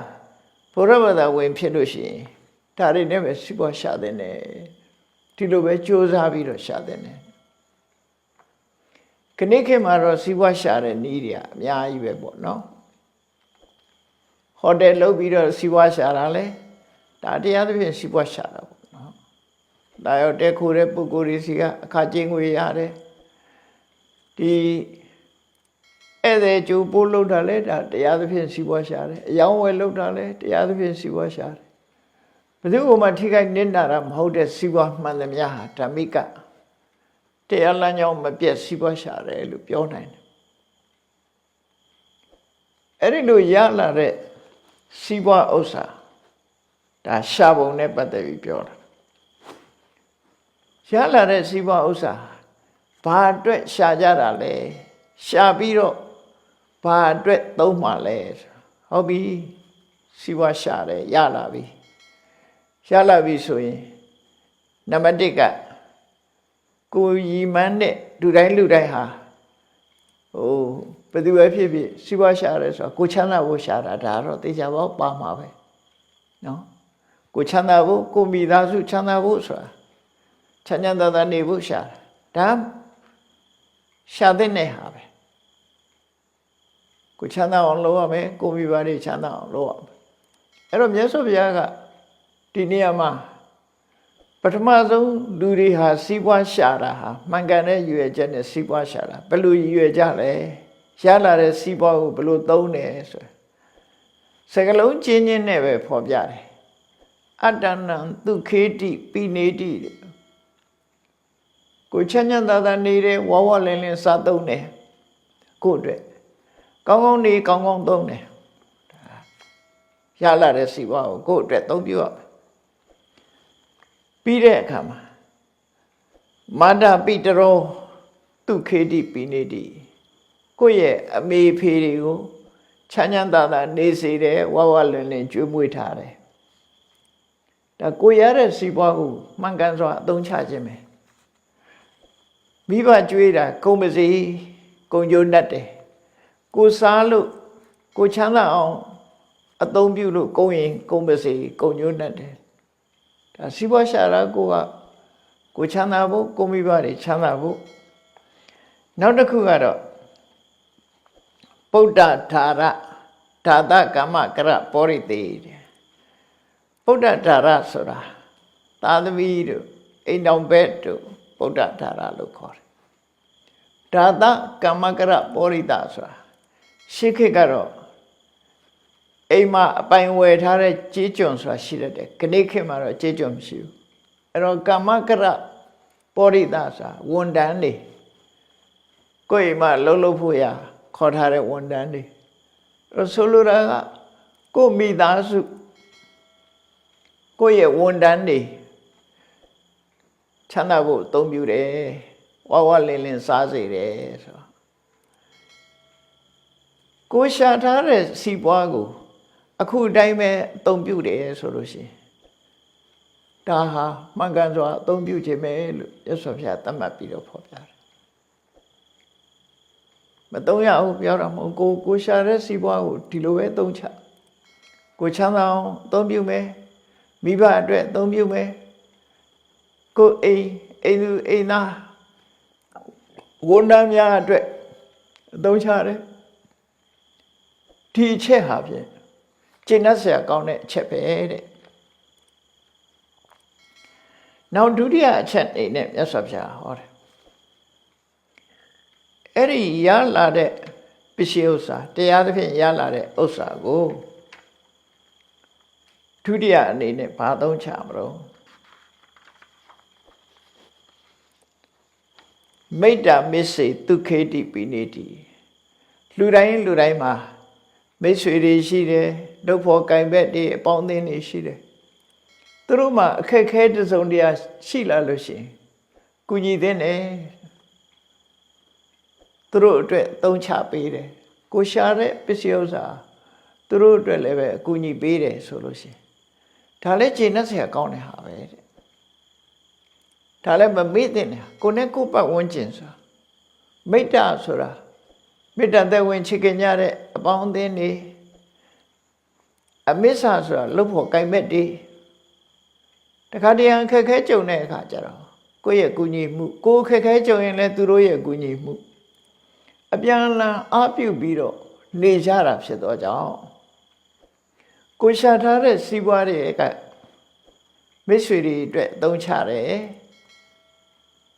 ဘုရားဘာသာဝင်ဖြစ်လို့ရှိရင်ဒါတွေနဲ့ပဲစီးပွားရှာတဲ့နဲ့ဒီလိုပဲကြိုးစားပြီးတော့ရှာတဲ့နဲ့ခဏခေတ်မှာတော့စီးပွားရှာတဲ့နည်းတွေအများကြီးပဲပေါ့နော်ဟိုတယ်လုပ်ပြီးတော့စီးပွားရှာတာလဲဒါတရားသဖြင့်စီးပွားရှာတာပေါ့နော်ဒါရောတက်ခိုးတဲ့ပုဂ္ဂိုလ်တွေစီကအခါကျင်းငွေရတယ်ဒီဧည့်သည်ကျိုးပို့လုပ်တာလဲဒါတရားသဖြင့်စီးပွားရှာတယ်အယောင်းဝယ်လုပ်တာလဲတရားသဖြင့်စီးပွားရှာတယ်ဘယ်သူမှထိခိုက်နစ်နာတာမဟုတ်တဲ့စီးပွားမှန်သမျှဟာဓမ္မိကတရားလမ်းကြောင်းမပြတ်စီးပွားရှာတယ်လို့ပြောနိုင်တယ်အဲ့ဒီလိုရလာတဲ့စီးပွားဥစ္စာဒါရှာပုံနဲ့ပတ်သက်ပြီးပြောတာရလာတဲ့စီးပွားဥစ္စာဘာအတွက်ရှာကြတာလဲရှာပြီးတော့ဘာအတွက်သုံးမှလဲဟုတ်ပြီစီးပွားရှာတယ်ရလာပြီဆိုရင်နံပါတ်1ကကိုရီမန်းတဲ့လူတိုင်းဟာဘယ်သူပဲဖြစ်ဖြစ်စီးပွားရှာရဲဆိုတော့ကိုချမ်းသာဖို့ရှာတာဒါတော့သိကြပါပါမှာပဲနော်ကိုချမ်းသာဖို့ကိုမိသားစုချမ်းသာဖို့ဆိုတာချမ်းသာနေဖို့ရှာတာဒါရှာတဲ့နေဟာပဲကိုချမ်းသာအောင်လုပ်ရမယ်ကိုမိဘတွေချမ်းသာအောင်လုပ်ရမယ်အဲ့တော့မြတ်စွာဘုရားကဒီနေရာမှာပထမဆုံးလူတွေဟာစီးပွားရှာတာဟာမှန်ကန်တဲ့ရည်ရွယ်ချက်နဲ့စီးပွားရှာတာဘယ်လိုရည်ရွယ်ကြလဲရလာတဲ့စီးပွားကိုဘယ်လိုသုံးတယ်ဆိုစကလုံးချင်းချင်းနဲ့ပဲဖော်ပြတယ် အတ္တနံဒုခေတိပိနေတိကိုချမ်းချမ်းသာသာနေတယ်ဝါဝလင်းလင်းစားသုံးတယ်ကိုအတွက်ကောင်းကောင်းနေကောင်းကောင်းသုံးတယ်ရလာတဲ့စီပွားကိုကိုအတွက်သုံးပြရမယ်ပြီးတဲ့အခါမှာမာဒပိတရောဒုခေတိပိနေတိကိုရဲ့အမေဖေတွေကိုချမ်းချမ်းသာသာနေစေတယ်ဝါဝလင်းလင်းကျွေးမွေးထားတယ်ဒါကိုရတဲ့စီပွားကိုမှန်ကန်စွာအသုံးချခြင်းပဲမိဘကျွေးတာကုန်ပါစေကုန်ကျိုးတတ်တယ်ကိုစားလို့ကိုချမ်းသာအောင်အသုံးပြုလို့ကုန်ရင်ကုန်ပါစေကုန်ကျိုးတတ်တယ်ဒါစီပွားရှာတာကိုချမ်းသာဖို့ကိုမိဘတွေချမ်းသာဖို့နောက်တစ်ခုကတော့ပုဒ္ဒဓာရဓာတကမ္မကရပောရိတေပုဒ္ဒဓာရဆိုတာသာသမီတို့အိမ်တော်ဘက်တို့ပုဒ္ဒဓာရလို့ခေါ်တယ်ဓာတကမ္မကရပောရိတဆိုတာရှေးခေတ်ကတော့အိမ်မှာအပိုင်ဝယ်ထားတဲ့ကြေးကျွန်ဆိုတာရှိတတ်တယ်ခဏခေတ်မှာတော့ကြေးကျွန်မရှိဘူးအဲ့တော့ကမ္မကရပောရိတဆိုတာဝန်တန်းတွေကိုယ်အိမ်မှာလှုပ်လှုပ်ဖို့ရခေါ်ထားတဲ့ဝန်တန်းတွေဆိုလိုတာကကိုမိသားစုကိုရဲ့ဝန်တန်းတွေချမ်းသာဖို့အသုံးပြုတယ်ဝါဝလင်းလင်းစားစေတယ်ဆိုတော့ကိုရှာထားတဲ့စီပွားကိုအခုတိုင်းပဲအသုံးပြုတယ်ဆိုလို့ရှိရင်ဒါဟာမှန်ကန်စွာအသုံးပြုခြင်းပဲလို့ရသော်ဖျားသတ်မှတ်ပြီးတော့ဖော်ပြတယ်မသုံးရဘူးပြောတာမဟုတ်ကိုရှာတဲ့စီပွားကိုဒီလိုပဲသုံးချကိုချမ်းသာအောင်အသုံးပြုမယ်မိဘအတွက်အသုံးပြုမယ်ကိုအိမ်သူအိမ်သားဝန်ထမ်းများအတွက်အသုံးချတယ်ဒီအချက်ဟာဖြင့်ကျင့်တတ်စရာကောင်းတဲ့အချက်ပဲတဲ့နောက်ဒုတိယအချက်အနေနဲ့မြတ်စွာဘုရားဟောတယ်အဲ့ဒီရလာတဲ့ပစ္စည်းဥစ္စာတရားသဖြင့်ရလာတဲ့ဥစ္စာကိုဒုတိယအနေနဲ့ဘာသုံးချမလို့မိတ္တာမစ္စေဒုခေတိပိနေတိလူတိုင်းမှာမိတ်ဆွေတွေရှိတယ်ဒုက္ခကံဘက်တွေအပေါင်းအသင်းတွေရှိတယ်သူတို့မှာအခက်ခဲတစ်စုံတရာရှိလာလို့ရှိရင်ကုညီသင့်တယ်သူတို့အတွက်သုံးချပေးတယ်ကိုရှာတဲ့ပစ္စည်းဥစ္စာသူတို့အတွက်လည်းပဲအကူအညီပေးတယ်ဆိုလို့ရှိရင်ဒါလည်းကျေနပ်စရာကောင်းတဲ့ဟာပဲတဲ့ဒါလည်းမမေ့သင့်တယ်ကိုနဲ့ကိုပတ်ဝန်းကျင်ဆိုတာမိတ္တဆိုတာမေတ္တာသက်ဝင်ချစ်ခင်ကြတဲ့အပေါင်းအသင်းတွေအမစ္ဆဆိုတာလှုပ်ဖို့ကိုင်မဲ့တွေတခါတရံခက်ခဲကြုံတဲ့အခါကျတော့ကိုယ့်ရဲ့ကူညီမှုကိုခက်ခဲကြုံရင်လည်းသူတို့ရဲ့ကူညီမှုအပြန်အလှန်အားပြုပြီးတော့နေကြတာဖြစ်တော့ကြောင့်ကိုရှာထားတဲ့စီးပွားတွေကမိတ်ဆွေတွေအတွက်သုံးချတယ်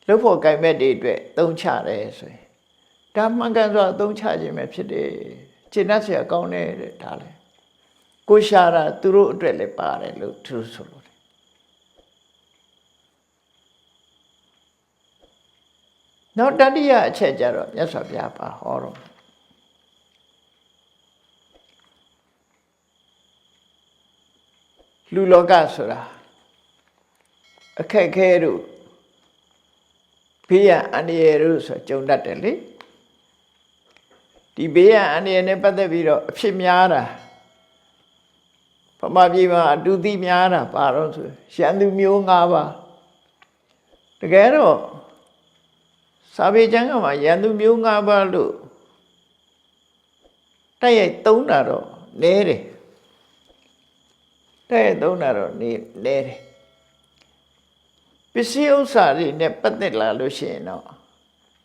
လှုပ်ဖို့ကိုင်မဲ့တွေအတွက်သုံးချတယ်ဆိုရင်ဒါမှန်ကန်စွာသုံးချခြင်းပဲဖြစ်တယ်ကျင့်တတ်စရာကောင်းတယ်တဲ့ဒါလေကိုရှာတာသူတို့အတွက်လည်းပါတယ်လို့သူတို့ဆိုလို့နောက်တတိယအချက်ကြတော့မြတ်စွာဘုရားပါဟောတော့လူလောကဆိုတာအခက်ခဲတို့ဘေးရန်အန္တရာယ်တို့ဆိုကြုံတတ်တယ်လေဒီဘေးရန်အန္တရာယ်နဲ့ပတ်သက်ပြီးတော့အဖြစ်များတာဗမာပြည်မှာအတူသိများတာပါတော့ဆိုရန်သူမျိုး၅ပါးတကယ်တော့စာပေကျမ်းကမှာရန်သူမျိုး၅ပါးလို့တိုက်ရိုက်သုံးတာတော့နည်းတယ်တိုက်ရိုက်သုံးတာတော့နည်းတယ်ပစ္စည်းဥစ္စာတွေနဲ့ပတ်သက်လာလို့ရှိရင်တော့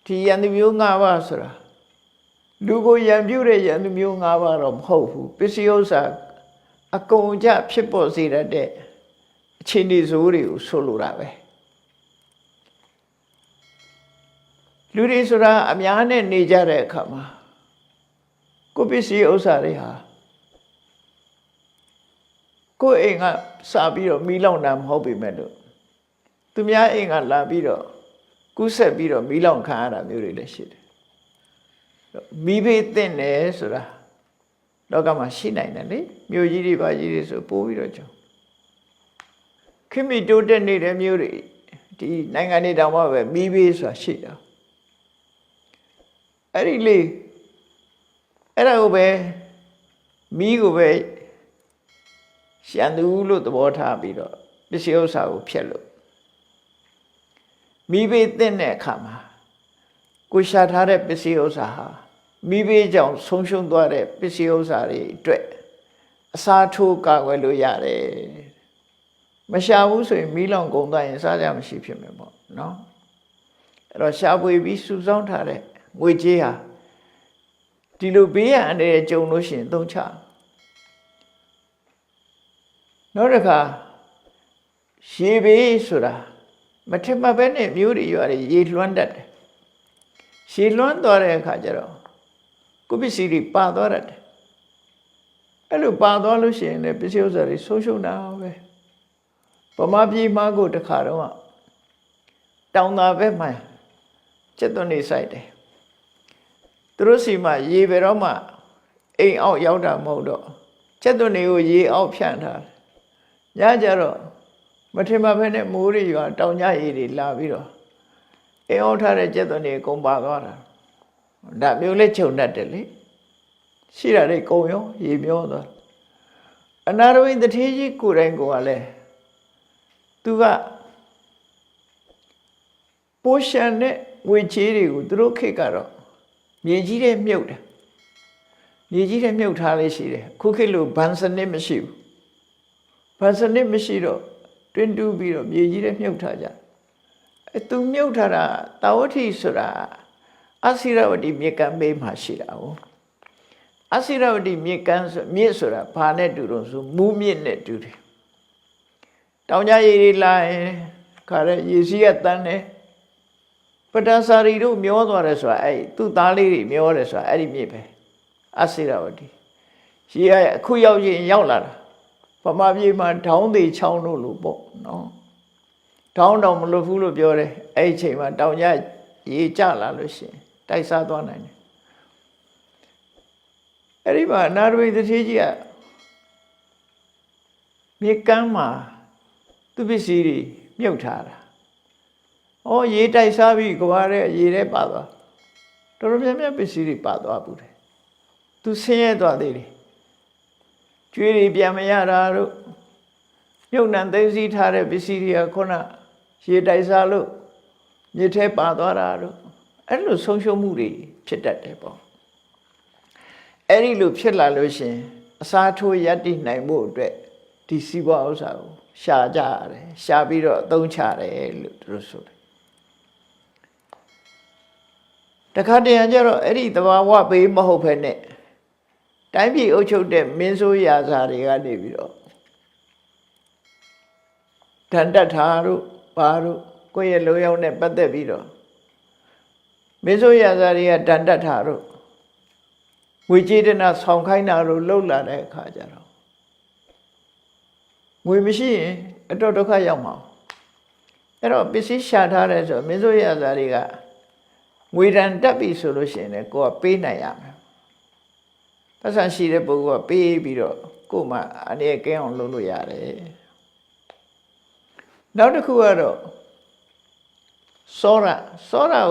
ဒီရန်သူမျိုး၅ပါးဆိုတာလူကိုရန်ပြုတဲ့ရန်သူမျိုး၅ပါးတော့မဟုတ်ဘူးပစ္စည်းဥစ္စာအကုန်ကြဖြစ်ပေါ်စေတတ်တဲ့အခြေအနေဆိုးတွေကိုဆိုလိုတာပဲလူတွေဆိုတာအများနဲ့နေကြတဲ့အခါမှာကိုပစ္စည်းဥစ္စာတွေဟာ ကိုယ်အိမ်ကစာပြီးတော့မီးလောင်တာမဟုတ်ပေမဲ့လို့သူများအိမ်ကလာပြီးတော့ကူးဆက်ပြီးတော့မီးလောင်ခံရတာမျိုးတွေလည်းရှိတယ်မီးဘေးသင့်တယ်ဆိုတာလောကမှာရှိနိုင်တယ်လေမြို့ကြီးတွေပါကြီးတွေဆိုပိုးပြီးတော့ကြောင်းခင်မီတိုးတက်နေတဲ့မြို့တွေဒီနိုင်ငံတွေတောင်မှပဲမီးဘေးဆိုတာရှိတာအဲ့ဒီလေအဲ့ဒါကိုပဲမီးကိုပဲရှန်သူလို့သဘောထားပြီးတော့ပစ္စည်းဥစ္စာကိုဖျက်လို့မိဘေးသင့်တဲ့အခါမှာကိုရှာထားတဲ့ပစ္စည်းဥစ္စာဟာမိဘေးကြောင့်ဆုံးရှုံးသွားတဲ့ပစ္စည်းဥစ္စာတွေအတွက်အစားထိုးကာကွယ်လို့ရတယ်မရှာဘူးဆိုရင်မီးလောင်ကုန်သွားရင်စားကြမရှိဖြစ်မယ်ပေါ့နော်အဲ့တော့ရှာဖွေပြီးစုဆောင်းထားတဲ့ငွေကြေးဟာဒီလိုဘေးရန်အန္တရာယ်ကြုံလို့ရှိရင်သုံးချနောက်တစ်ခါရေဘေးဆိုတာမထင်မှတ်ပဲနဲ့မျိုးတွေရွာတွေရေလွှမ်းတတ်တယ်ရေလွှမ်းသွားတဲ့အခါကျတော့ကိုပစ္စည်းတွေပါသွားတတ်တယ်အဲ့လိုပါသွားလို့ရှိရင်လည်းပစ္စည်းဥစ္စာတွေဆုံးရှုံးတာပဲဗမာပြည်မှာကိုတခါတော့တောင်သာဘက်မှာကျက်သွန်းနေဆိုင်တယ်သူတို့စီမှာရေဘယ်တော့မှအိမ်အောက်ရောက်တာမဟုတ်တော့ကျက်သွန်းနေကိုရေအောက်ဖြန့်ထားညကြတော့မထင်မှပဲနဲ့မိုးတွေရွာတောင်ကြရေတွေလာပြီးတော့အိမ်အောင်ထားတဲ့ကျက်သွန်းတွေအကုန်ပါသွားတာဒါမျိုးလေးခြုံတတ်တယ်လေရှိတာတွေကုန်ရောရေမျောသွားအနာရဝိတထေးကြီးကိုယ်တိုင်ကလည်းသူကပိုးရှန်တဲ့ငွေချေးတွေကိုသူတို့ခေတ်ကတော့မြေကြီးတွေမြုပ်တယ်မြေကြီးတွေမြုပ်ထားလေးရှိတယ်ခုခေတ်လိုဘန်စနစ်မရှိဘူးဘန်စနစ်မရှိတော့တွင်းတူးပြီးတော့မြေကြီးတွေမြုပ်ထားကြသူမြုပ်ထားတာတာဝတိဆိုတာအစိရဝတိမြေကမ်းဘေးမှာရှိတာ哦အစိရဝတိမြေကမ်းဆိုမြစ်ဆိုတာဘာနဲ့တူတော့ဆိုမူးမြစ်နဲ့တူတယ်တောင်ကြရေတွေလာရင်ခါတဲ့ရေစီးကတန်းတယ်ပတ္တစာရီတို့မျောသွားတယ်ဆိုတာအဲ့သူ့သားလေးတွေမျောတယ်ဆိုတာအဲ့ဒီမြစ်ပဲအစိရဝတိရေကအခုရောက်ရင်ရောက်လာတာဗမာပြည်မှာဒေါင်းသေးချောင်းတို့လို့ပေါ့နော်ဒေါင်းတောင်မလွတ်ဘူးလို့ပြောတယ်အဲ့ဒီအချိန်မှာတောင်ကြရေကျလာလို့ရှိရင်တိုက်စားသွားနိုင်တယ်အဲ့ဒီမှာနာရဝိတထေးကြီးကမြေကမ်းမှာသူပစ္စည်းတွေမြုပ်ထားတာဩရေတိုက်စားပြီးကြွားတဲ့ရေထဲပါသွားတော်တော်များများပစ္စည်းတွေပါသွားဘူးတယ်သူဆင်းရဲသွားသေးတယ်ကျွေးတွေပြန်မရတာတို့မြုပ်နှံသိမ်းဆည်းထားတဲ့ပစ္စည်းတွေကခုနရေတိုက်စားလို့မြေထဲပါသွားတာတို့အဲ့လိုဆုံးရှုံးမှုတွေဖြစ်တတ်တယ်ပေါ့အဲ့ဒီလိုဖြစ်လာလို့ရှင်အစားထိုးယက်တည်နိုင်မှုအတွက်ဒီစီးပွားဥစ္စာကိုရှာကြရတယ်ရှာပြီးတော့အသုံးချတယ်လို့သူတို့ဆိုတယ်တခါတည်းကျတော့အဲ့ဒီသဘာဝဘေးမဟုတ်ဖ ೇನೆ တိုင်းပြည်အုပ်ချုပ်တဲ့မင်းဆိုးရာဇာတွေကနေပြီးတော့ဒဏ်တက်တာတို့ဘာတို့ကိုယ့်ရဲ့လုံရောက်နဲ့ပတ်သက်ပြီးတော့မင်းဆိုးရာဇာတွေကဒဏ်တက်တာတို့ငွေကြေးတနာဆောင်ခိုင်းတာတို့လှုပ်လာတဲ့အခါကျတော့ငွေမရှိရင်အတော့ဒုက္ခရောက်မှာအဲ့တော့ပစ္စည်းရှာထားတယ်ဆိုမင်းဆိုးရာဇာတွေကငွေတန်တက်ပြီဆိုလို့ရှိရင်လည်းကိုယ်ကပေးနိုင်ရမယ်ပတ်စံရှိတဲ့ပုဂ္ဂိုလ်ကပေးပြီးတော့ကိုယ်မှအနေနဲ့ကင်းအောင်လုပ်လို့ရတယ်နောက်တစ်ခုကတော့စောရ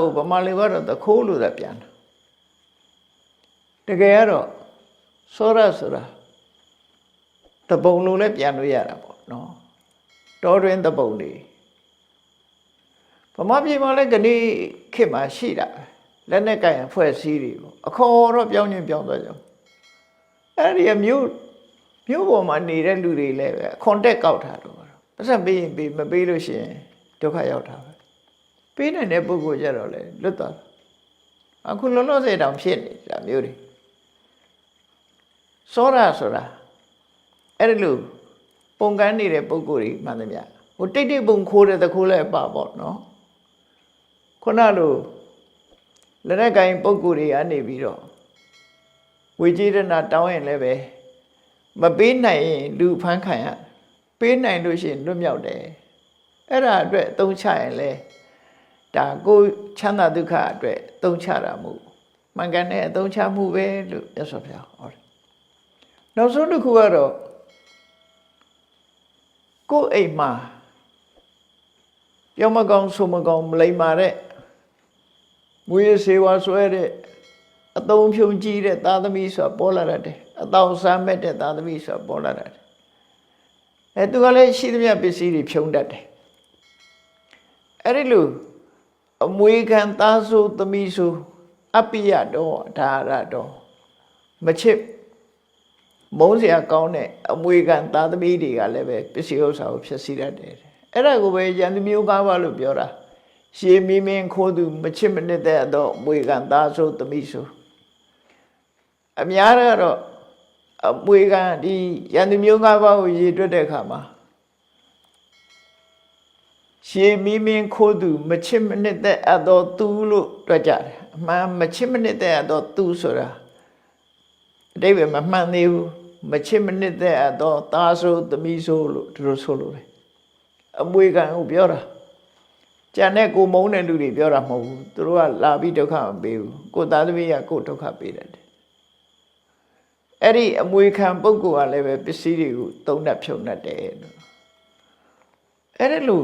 ကိုဗမာလူကတော့သခိုးလို့သာပြန်တကယ်ကတော့စောရဆိုတာတပုံလုံးလည်းပြန်လို့ရတာပေါ့နော်တောတွင်တပုံတွေဗမာပြည်မှာလည်းခဏခေတ်မှာရှိတာလက်နဲ့ကိုင်အဖွဲ့အစည်းတွေပေါ့အခေါ်တော့ပြောင်းချင်းပြောင်းသွားကြအဲ့ဒီမြို့ပေါ်မှာနေတဲ့လူတွေလည်းပဲခွန်တက်ကောက်တာတော့ပတ်စံပေးရင်ပေးမပေးလို့ရှိရင်ဒုက္ခရောက်တာပဲပေးနိုင်တဲ့ပုဂ္ဂိုလ်ကြတော့လေလွတ်သွားအခုလောလောဆယ်တောင်ဖြစ်နေတာမျိုးတွေစောရဆိုတာအဲ့ဒီလိုပုံကန်းနေတဲ့ပုဂ္ဂိုလ်တွေမှန်သမျှဟိုတိတ်ပုံခိုးတဲ့သခိုးလည်းပါပေါ့နော်ခုနလိုလက်နဲ့ကိုင်ပုဂ္ဂိုလ်တွေကနေပြီးတော့ဝေကြေးဒနာတောင်းရင်လည်းပဲမပေးနိုင်ရင်လူဖမ်းခံရ ပေးနိုင်လို့ရှိရင်လွတ်မြောက်တယ်အဲ့ဒါအတွက်အသုံးချရင်လေဒါကိုချမ်းသာဒုက္ခအတွက်အသုံးချတာမဟုတ်မှန်ကန်တဲ့အသုံးချမှုပဲလို့မြတ်စွာဘုရားဟောတယ်နောက်ဆုံးတစ်ခုကတော့ကိုယ်အိမ်မှာပြောမကောင်းဆိုမကောင်းမလိမ္မာတဲ့မွေးစေဝါဆွဲတဲ့အသုံးဖြုံကြည့်တဲ့သာသမီဆိုတာပေါ်လာတယ်အတောင်စားမဲ့တဲ့သာသမီဆိုတာပေါ်လာတယ်သူကလည်းရှိသမျှပစ္စည်းတွေဖြုံတတ်တယ်အဲ့ဒီလိုအမွေခံသားဆိုသမီးဆိုအပိယတော့ဒါရတော့မချစ်မုန်းစရာကောင်းတဲ့အမွေခံသားသမီးတွေကလည်းပဲပစ္စည်းဥစ္စာကိုဖျက်ဆီးတတ်တယ်အဲ့ဒါကိုပဲယန္တမျိုးကားပါလို့ပြောတာရှေးမင်းမင်းခိုးသူမချစ်မနစ်တဲ့အမွေခံသားဆိုသမီးဆိုအများတော့အမွေခံဒီယန္တမျိုးကားပါကိုရည်တွက်တဲ့အခါမှာရှေးမင်းမင်းခိုးသူမချစ်မနစ်တဲ့အတော့သူလို့တွက်ကြတယ်အမှန်မချစ်မနစ်တဲ့အတော့သူဆိုတာအတိပ္ပယ်မမှန်သေးဘူးမချစ်မနစ်တဲ့အတော့သားဆိုသမီးဆိုလို့သူတို့ဆိုလို့တယ်အမွေခံကိုပြောတာကြံတဲ့ကိုမုန်းတဲ့လူတွေပြောတာမဟုတ်ဘူးသူတို့ကလာပြီးဒုက္ခမပေးဘူးကိုသားသမီးကကိုဒုက္ခပေးတယ်အဲ့ဒီအမွေခံပုဂ္ဂိုလ်ကလည်းပဲပစ္စည်းတွေကိုသုံးတတ်ဖြုံတတ်တယ်လို့အဲ့ဒီလို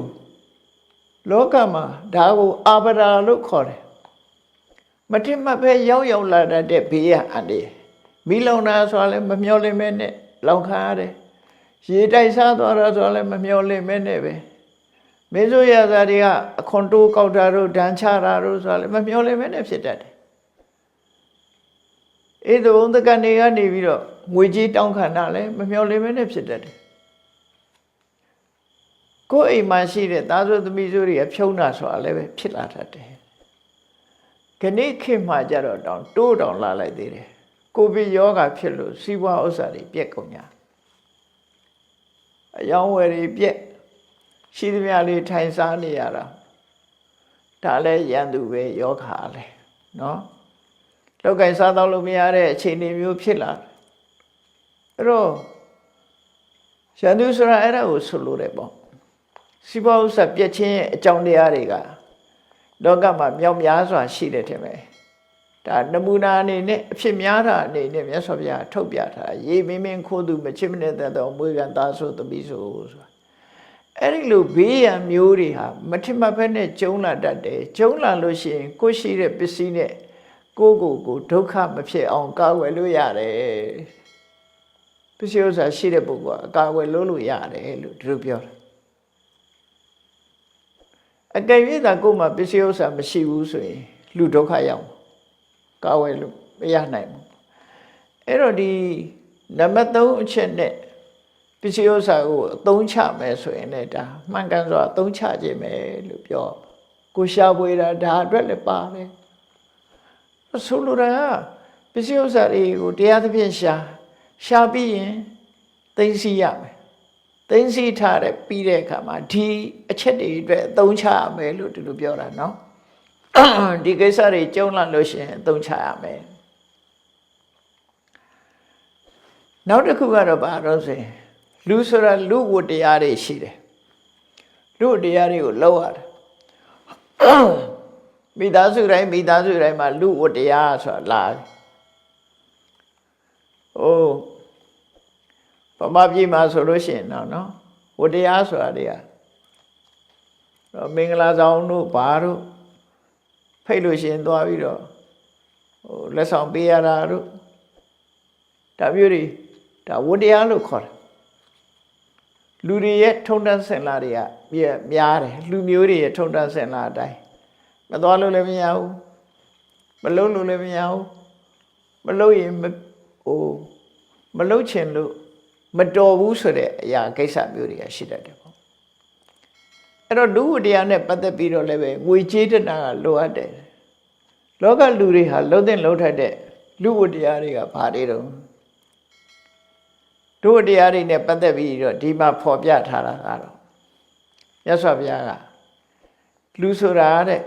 လောကမှာဒါကိုအာပရာလို့ခေါ်တယ်မထင်မှတ်ပဲရောက်လာတတ်တဲ့ဘေးရအန္တရာယ်မိလောင်တာဆိုတာလည်းမမျောလင့်မဲနဲ့လောင်ခါရတယ်ရေတိုက်စားသွားတာဆိုတာလည်းမမျောလင့်မဲနဲ့ပဲမင်းတို့ရသားတွေကအခွန်တိုးကောက်တာတို့ဒဏ်ချတာတို့ဆိုတာလည်းမမျောလင့်မဲနဲ့ဖြစ်တတ်တယ်အဲ့ဒီဘုံတကနေကနေပြီးတော့ငွေကြီးတောင်းခံတာလည်းမမျောလင့်မဲနဲ့ဖြစ်တတ်တယ်ကိုယ်အိမ်မှာရှိတဲ့သားစုသမီးစုတွေကဖြုံးတာဆိုတာလည်းပဲဖြစ်လာတတ်တယ်ခဏခေတ်မှကြတော့တိုးတောင်လာလိုက်သေးတယ်ကိုဗစ်ရောဂါဖြစ်လို့စီးပွားဥစ္စာတွေပြက်ကုန်ကြအယောင်းဝယ်တွေပြက်ရှိသမျှလေးထိုင်စားနေရတာဒါလည်းရန်သူပဲယောဂါလဲနော်လောက်ကင်စားတော့လို့မရတဲ့အခြေအနေမျိုးဖြစ်လာအဲ့တော့ရန်သူဆိုတာအဲ့ဒါကိုဆိုလို့တယ်ပေါ့စီးပွားဥစ္စာပြက်ခြင်းရဲ့အကြောင်းတရားတွေကလောကမှာမြောက်များစွာရှိတယ်ထင်မယ်ဒါနမူနာအနေနဲ့အဖြစ်များတာအနေနဲ့မြတ်စွာဘုရားထုတ်ပြထားရေမင်းမင်းခိုးသူမချစ်မနစ်တဲ့မွေးကသားဆိုသမီးဆိုဆိုတာအဲ့ဒီလိုဘေးရန်မျိုးတွေဟာမထင်မှတ်ဘဲနဲ့ကျုံလာတတ်တယ်ကျုံလာလို့ရှိရင်ကိုရှိတဲ့ပစ္စည်းနဲ့ကိုဒုက္ခမဖြစ်အောင်ကာကွယ်လို့ရတယ်ပစ္စည်းဥစ္စာရှိတဲ့ပုဂ္ဂိုလ်ကအကာအကွယ်လုပ်လို့ရတယ်လို့သူတို့ပြောတယ်အကယ်၍သာကိုယ်မှာပစ္စည်းဥစ္စာမရှိဘူးဆိုရင်လူဒုက္ခရောက်ကာဝယ်လို့မရနိုင်ဘူးအဲ့တော့ဒီနံပါတ်3အချက်နဲ့ပစ္စည်းဥစ္စာကိုအသုံးချမယ်ဆိုရင်လည်းဒါမှန်ကန်စွာအသုံးချခြင်းပဲလို့ပြောကိုရှာဖွေတာဒါအတွက်လည်းပါတယ်ဆိုလိုတာပစ္စည်းဥစ္စာတွေကိုတရားသဖြင့်ရှာပြီးရင်သိသိရမယ်သိသိထားတဲ့ပြီးတဲ့အခါမှာဒီအချက်တွေအတွက်အသုံးချရမယ်လို့ဒီလိုပြောတာနော်ဒီကိစ္စတွေကျုံလာလို့ရှိရင်အသုံးချရမယ်နောက်တစ်ခုကတော့ဘာလို့ဆိုရင်လူဆိုတာလူဝတ္တရားတွေရှိတယ်လူတရားတွေကိုလောက်ရတယ်မိသားစုတိုင်းမှာလူဝတ္တရားဆိုတာလာဗမာပြည်မှာဆိုလို့ရှိရင်နော်ဝတ္တရားဆိုတာတွေကမင်္ဂလာဆောင်တို့ဘာတို့ဖိတ်လို့ရှိရင်သွားပြီးတော့လက်ဆောင်ပေးရတာတို့ဒါမျိုးတွေဒါဝတ္တရားလို့ခေါ်တယ်လူတွေရဲ့ထုံတန်းစင်လာတွေကများတယ်လူမျိုးတွေရဲ့ထုံတန်းစင်လာအတိုင်းမသွားလို့လည်းမရဘူးမလုပ်လို့လည်းမရဘူးမလုပ်ရင်မလုပ်ချင်လို့မတော်ဘူးဆိုတဲ့အရာကိစ္စမျိုးတွေကရှိတတ်တယ်ပေါ့အဲ့တော့လူဝတ္တရားနဲ့ပတ်သက်ပြီးတော့လည်းပဲငွေကြေးတနာကလိုအပ်တယ်လောကလူတွေဟာလုံးတဲ့လုံးထက်တဲ့လူဝတ္တရားတွေကဘာတွေတော့လူဝတ္တရားတွေနဲ့ပတ်သက်ပြီးတော့ဒီမှာဖော်ပြထားတာကတော့မြတ်စွာဘုရားကလူဆိုတာတဲ့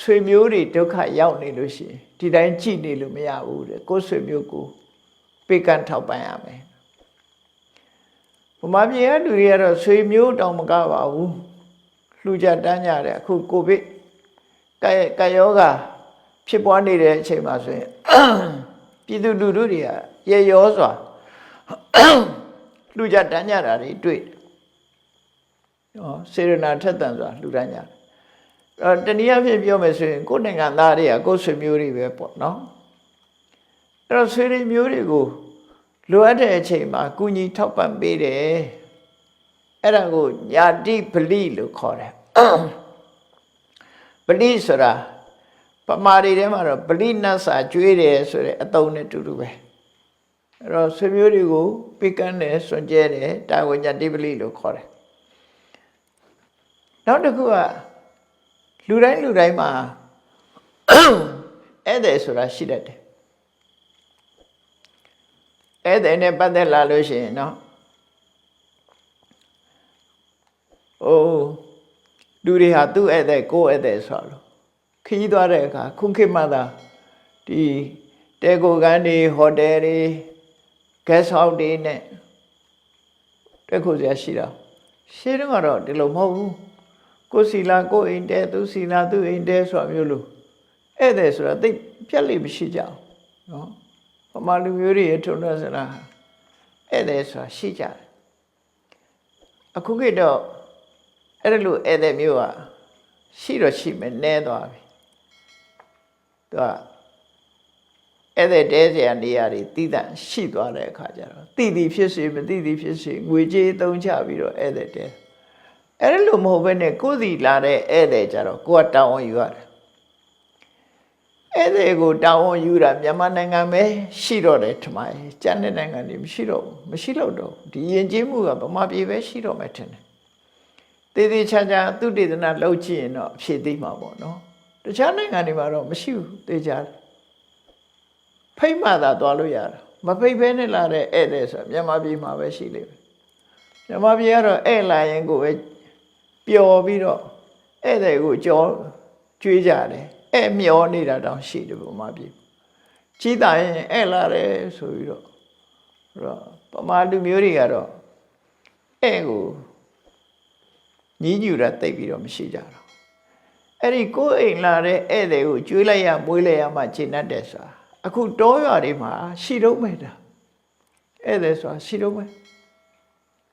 ဆွေမျိုးတွေဒုက္ခရောက်နေလို့ရှိရင်ဒီတိုင်းကြည့်နေလို့မရဘူးတဲ့ကိုယ်ဆွေမျိုးကိုပေးကမ်းထောက်ပံ့ရမယ်ဘ မာပြည်ကလူတွေကတော့ဆွေမျိုးတောင်မကပါဘူးလှူကြတန်းကြတယ်အခုကိုဗစ်ကာယောဂါဖြစ်ပွားနေတဲ့အချိန်မှာဆိုရင်ပြည်သူလူထုတွေကရေရောစွာလှူကြတန်းကြတာတွေတွေ့စေရနာထက်သန်စွာလှူဒန်းကြတယ်တနည်းအားဖြင့်ပြောမယ်ဆိုရင်ကိုယ်နိုင်ငံသားတွေကကိုယ်ဆွေမျိုးတွေပဲပေါ့နော်အဲ့တော့ဆွေမျိုးတွေကိုလိုအပ်တဲ့အချိန်မှာကုညီထောက်ပံ့ပေးတယ်အဲ့ဒါကိုညာတိပလိလို့ခေါ်တယ်ပလိဆိုတာပမာတွေထဲမှာတော့ပလိနတ်စာကျွေးတယ်ဆိုတဲ့အသုံးနဲ့တူတူပဲအဲ့တော့ဆွေမျိုးတွေကိုပိကန်းတယ်စွန့်ကြဲတယ်ဒါကိုညာတိပလိလို့ခေါ်တယ်နောက်တစ်ခုကလူတိုင်းမှာဧည့်သည်ဆိုတာရှိတတ်တယ်ဧည့်သည်နဲ့ပတ်သက်လာလို့ရှိရင်နော်လူတွေဟာသူ့ဧည့်သည်ကိုယ့်ဧည့်သည်ဆိုလို့ခရီးသွားတဲ့အခါခုခေတ်မှသာဒီတဲကိုကန်တွေဟိုတယ်တွေ guest house တွေနဲ့တက်ခုစရာရှိတာရှင်းတော့ဒီလိုမဟုတ်ဘူးကိုယ်စီလာကိုယ်အိမ်တဲသူစီလာသူ့အိမ်တဲဆိုတာမျိုးလို့ဧည့်သည်ဆိုတာသိပြက်လိမရှိကြအောင်နော်ဗမာလူမျိုးတွေထုံတော့စလားဧည့်သည်ဆိုတာရှိကြတယ်အခုကတော့အဲ့ဒါလို့ဧည့်သည်မျိုးကရှိတော့ရှိမယ်နဲသွားပြီသူကဧည့်သည်တဲစရာနေရာတွေတိတန့်ရှိသွားတဲ့အခါကျတော့တိတိဖြစ်စေမတိတိဖြစ်စေငွေကြေးသုံးချပြီးတော့ဧည့်သည်တဲအဲ့ဒါလို့မဟုတ်ဘဲနဲ့ကိုယ်စီလာတဲ့ဧည့်သည်ကြတော့ကိုယ်ကတာဝန်ယူရတယ်ဧည့်သည်ကိုတာဝန်ယူတာမြန်မာနိုင်ငံပဲရှိတော့တယ်ထမရဲ့ကျန်တဲ့နိုင်ငံတွေမရှိတော့ဘူးမရှိတော့တော့ဒီယဉ်ကျေးမှုကဗမာပြည်ပဲရှိတော့မှထင်တယ်တည်တည်ချာချာသူတေသနာလုပ်ကြည့်ရင်တော့အဖြေသိမှာပေါ့နော်တခြားနိုင်ငံတွေမှာတော့မရှိဘူးသိကြတယ်ဖိတ်မှသာသွားလို့ရတာမဖိတ်ဘဲနဲ့လာတဲ့ဧည့်သည်ဆိုမြန်မာပြည်မှာပဲရှိလိမ့်မယ်မြန်မာပြည်ကတော့ဧည့်လာရင်ကိုပဲပျော်ပြီးတော့ဧည့်သည်ကိုကြောကျွေးကြတယ်ဧည့်မျောနေတာတောင်ရှိတယ်ဗမာပြည်ကြီးတာရင်ဧည့်လာတယ်ဆိုပြီးတော့ဗမာလူမျိုးတွေကတော့ဧည့်ကိုညီးညူတာတိတ်ပြီးတော့မရှိကြတော့အဲ့ဒီကိုယ်အိမ်လာတဲ့ဧည့်သည်ကိုကျွေးလိုက်ရမွေးလိုက်ရမှရှင်းတတ်တယ်ဆိုတာအခုတောရွာတွေမှာရှိတော့မယ်တာဧည့်သည်ဆိုတာရှိတော့မယ်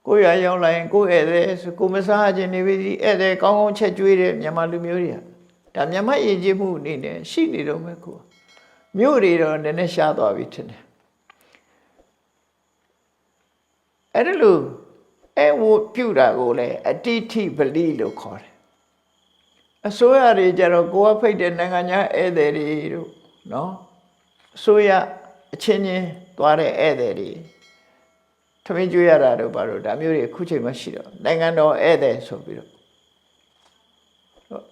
ကိုယ်ရရောက်လာရင်ကိုယ်ဧည့်သည်ဆိုကိုမစားခြင်းနေပြီဧည့်သည်ကောင်းကောင်းချက်ကျွေးတဲ့မြန်မာလူမျိုးတွေကဒါမြန်မာယဉ်ကျေးမှုအနေနဲ့ရှိနေတော့မယ်ကိုမြို့တွေတော့နည်းနည်းရှားသွားပြီထင်တယ်အဲ့ဒါလို့ဝပြုတာကိုလည်းအတိဋ္ဌိပလိလို့ခေါ်တယ်အစိုးရတွေကြတော့ကိုယ်ကဖိတ်တဲ့နိုင်ငံခြားဧည့်သည်တွေတို့နော်အစိုးရအချင်းချင်းသွားတဲ့ဧည့်သည်တွေထမင်းကျွေးရတာတို့ဘာလို့ဒါမျိုးတွေအခုချိန်မှရှိတော့နိုင်ငံတော်ဧည့်သည်ဆိုပြီးတော့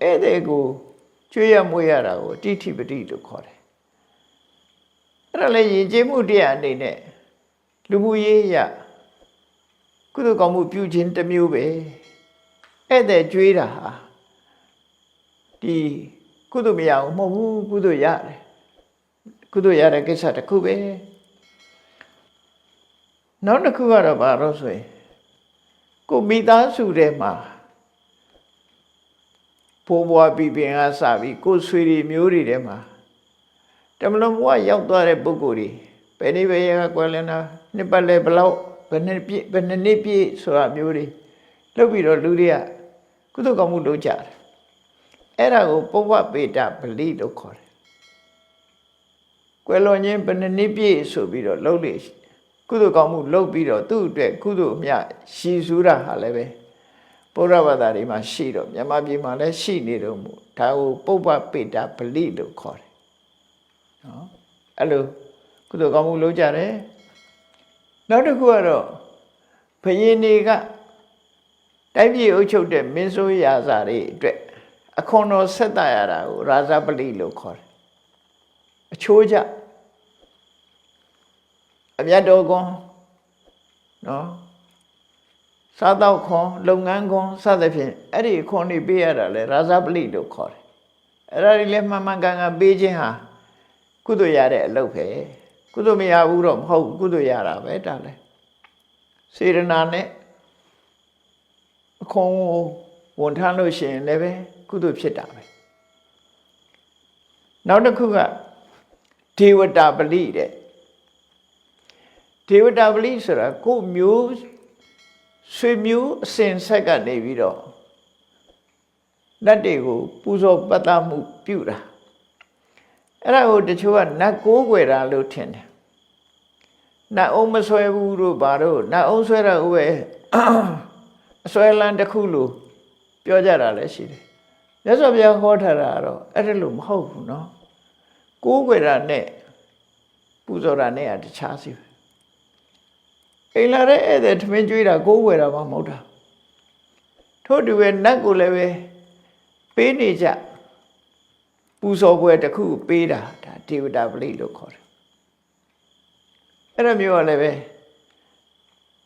ဧည့်သည်ကိုကျွေးရမွေးရတာကိုတိဋ္ဌိပတိလို့ခေါ်တယ်အဲ့ဒါလည်းယဉ်ကျေးမှုတရားအနေနဲ့လူမှုရေးရကုသိုလ်ကောင်းမှုပြုခြင်းတစ်မျိုးပဲဧည့်သည်ကျွေးတာဟာဒီကုသိုလ်မရဘူးမဟုတ်ဘူးကုသိုလ်ရတယ်ကုသိုလ်ရတဲ့ကိစ္စတစ်ခုပဲနောက်တစ်ခုကတော့ဘာလို့ဆိုရင်ကိုမိသားစုထဲမှာဘိုးဘွားပြီးပင်ကစပြီးကိုဆွေတွေမျိုးတွေထဲမှာတမလုံးဘဝရောက်သွားတဲ့ပုဂ္ဂိုလ်တွေဘယ်နည်းပဲရကွယ်လန်းတာနှစ်ပတ်လဲဘလောက်ဘယ်နှစ်နှစ်ပြည့်ဆိုတာမျိုးတွေလုပ်ပြီးတော့လူတွေကကုသိုလ်ကောင်းမှုလုပ်ကြတယ်အဲ့ဒါကိုပုဗ္ဗပေတပလိလို့ခေါ်တယ်ကွယ်လွန်ခြင်းဘယ်နှစ်ပြည့်ဆိုပြီးတော့လုပ်လေကုသိုလ်ကောင်းမှုလုပ်ပြီးတော့သူ့အတွက်ကုသိုလ်အမြတ်ရှိစုတာဟာလည်းပဲဗုဒ္ဓဘာသာတွေမှာရှိတော့မြန်မာပြည်မှာလည်းရှိနေတော့မို့ဒါကိုပုဗ္ဗပေတပလိလို့ခေါ်တယ်နော်အဲ့လိုကုသိုလ်ကောင်းမှုလုပ်ကြတယ်နောက်တစ်ခုကတော့ဘုရင်တွေကတိုင်းပြည်အုပ်ချုပ်တဲ့မင်းဆိုးရာဇာတွေအတွက်အခွန်တော်ဆက်တရတာကိုရာဇပလိလို့ခေါ်တယ်အချိုးကြအမြတ်တော်ကွန်နော်စားတော့ခွန်လုပ်ငန်းခွန်စသဖြင့်အဲ့ဒီခွန်တွေပေးရတာလေရာဇပလိလို့ခေါ်တယ်အဲ့ဒါတွေလည်းမှန်မှန်ကန်ကန်ပေးခြင်းဟာကုသိုလ်ရတဲ့အလုပ်ပဲကုသိုလ်မရဘူးတော့မဟုတ်ကုသိုလ်ရတာပဲဒါလည်းစေရနာနဲ့ ခွန်ကိုဝန်ထမ်းလို့ရှိရင်လည်းပဲကုသိုလ်ဖြစ်တာပဲနောက်တစ်ခုကဒေဝတာပလိတဲ့ဒေဝတာပလိဆိုတာကိုယ်မျိုးဆွေမျိုးအစဉ်ဆက်ကနေပြီးတော့လက်တွေကိုပူဇော်ပတ်သမှုပြုတာအဲ့ဒါကိုတချို့ကနတ်ကိုးကွယ်တာလို့ထင်တယ်နတ်အောင်မဆွဲဘူးတို့ဘာတို့နတ်အောင်ဆွဲတာဥပဲအဆွဲလန်းတစ်ခုလို့ပြောကြတာလည်းရှိတယ်မြတ်စွာဘုရားဟောထားတာကတော့အဲ့ဒါလို့မဟုတ်ဘူးเนาะကိုးကွယ်တာနဲ့ပူဇော်တာနဲ့ကတခြားစီပဲအိမ်လာတဲ့ဧည့်သည်ထမင်းကျွေးတာကိုးကွယ်တာမှမဟုတ်တာထို့တူပဲနတ်ကိုလည်းပဲပေးနေကြပူဇော်ပွဲတစ်ခုပေးတာဒါဒေဝတာပလိလို့ခေါ်တယ်အဲ့ဒါမျိုးကလည်းပဲ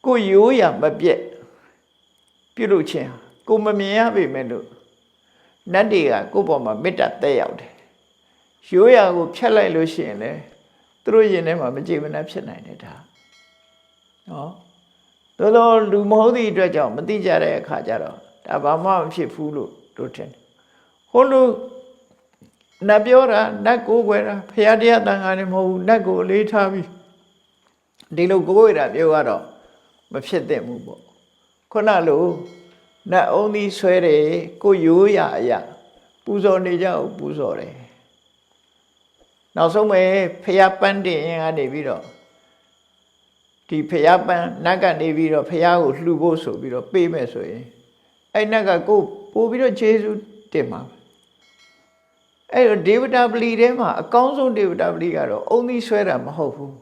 ကိုရိုးရမပြက်ပြုလုပ်ခြင်းကိုမမြင်ရပေမဲ့လို့နတ်တွေကကိုယ့်ပေါ်မှာမေတ္တာတက်ရောက်တယ်ရိုးရကိုဖြတ်လိုက်လို့ရှိရင်လည်းသူတို့ရင်ထဲမှာမကြည်မနှက်ဖြစ်နိုင်တယ်ဒါနော်တော်လူမဟုတ်သည့်အတွက်ကြောင့်မသိကြတဲ့အခါကျတော့ဒါဘာမှမဖြစ်ဘူးလို့တို့ထင်တယ်ဟိုလိုနတ်ပြောတာနတ်ကိုးကွယ်တာဖရာတရားတန်ခါနေမဟုတ်ဘူးနတ်ကိုအလေးထားပြီးဒီလိုကိုးကွယ်တာပြောကတော့မဖြစ်သင့်ဘူးပေါ့ခုနလိုနတ်အုံးသီးဆွဲတယ်ကိုရိုးရအရာပူဇော်နေကြအောင်ပူဇော်တယ်နောက်ဆုံးပဲဖရာပန်းတင်ရင်ကနေပြီးတော့ဒီဖရာပန်းနတ်ကနေပြီးတော့ဖရာကိုလှူဖို့ဆိုပြီးတော့ပေးမယ်ဆိုရင်အဲ့နတ်ကကိုပို့ပြီးတော့ယေရှုတင်မှာအဲ့တော့ဒေဝတာပလီထဲမှာအကောင်းဆုံးဒေဝတာပလီကတော့အုံသီးဆွဲတာမဟုတ်ဘူး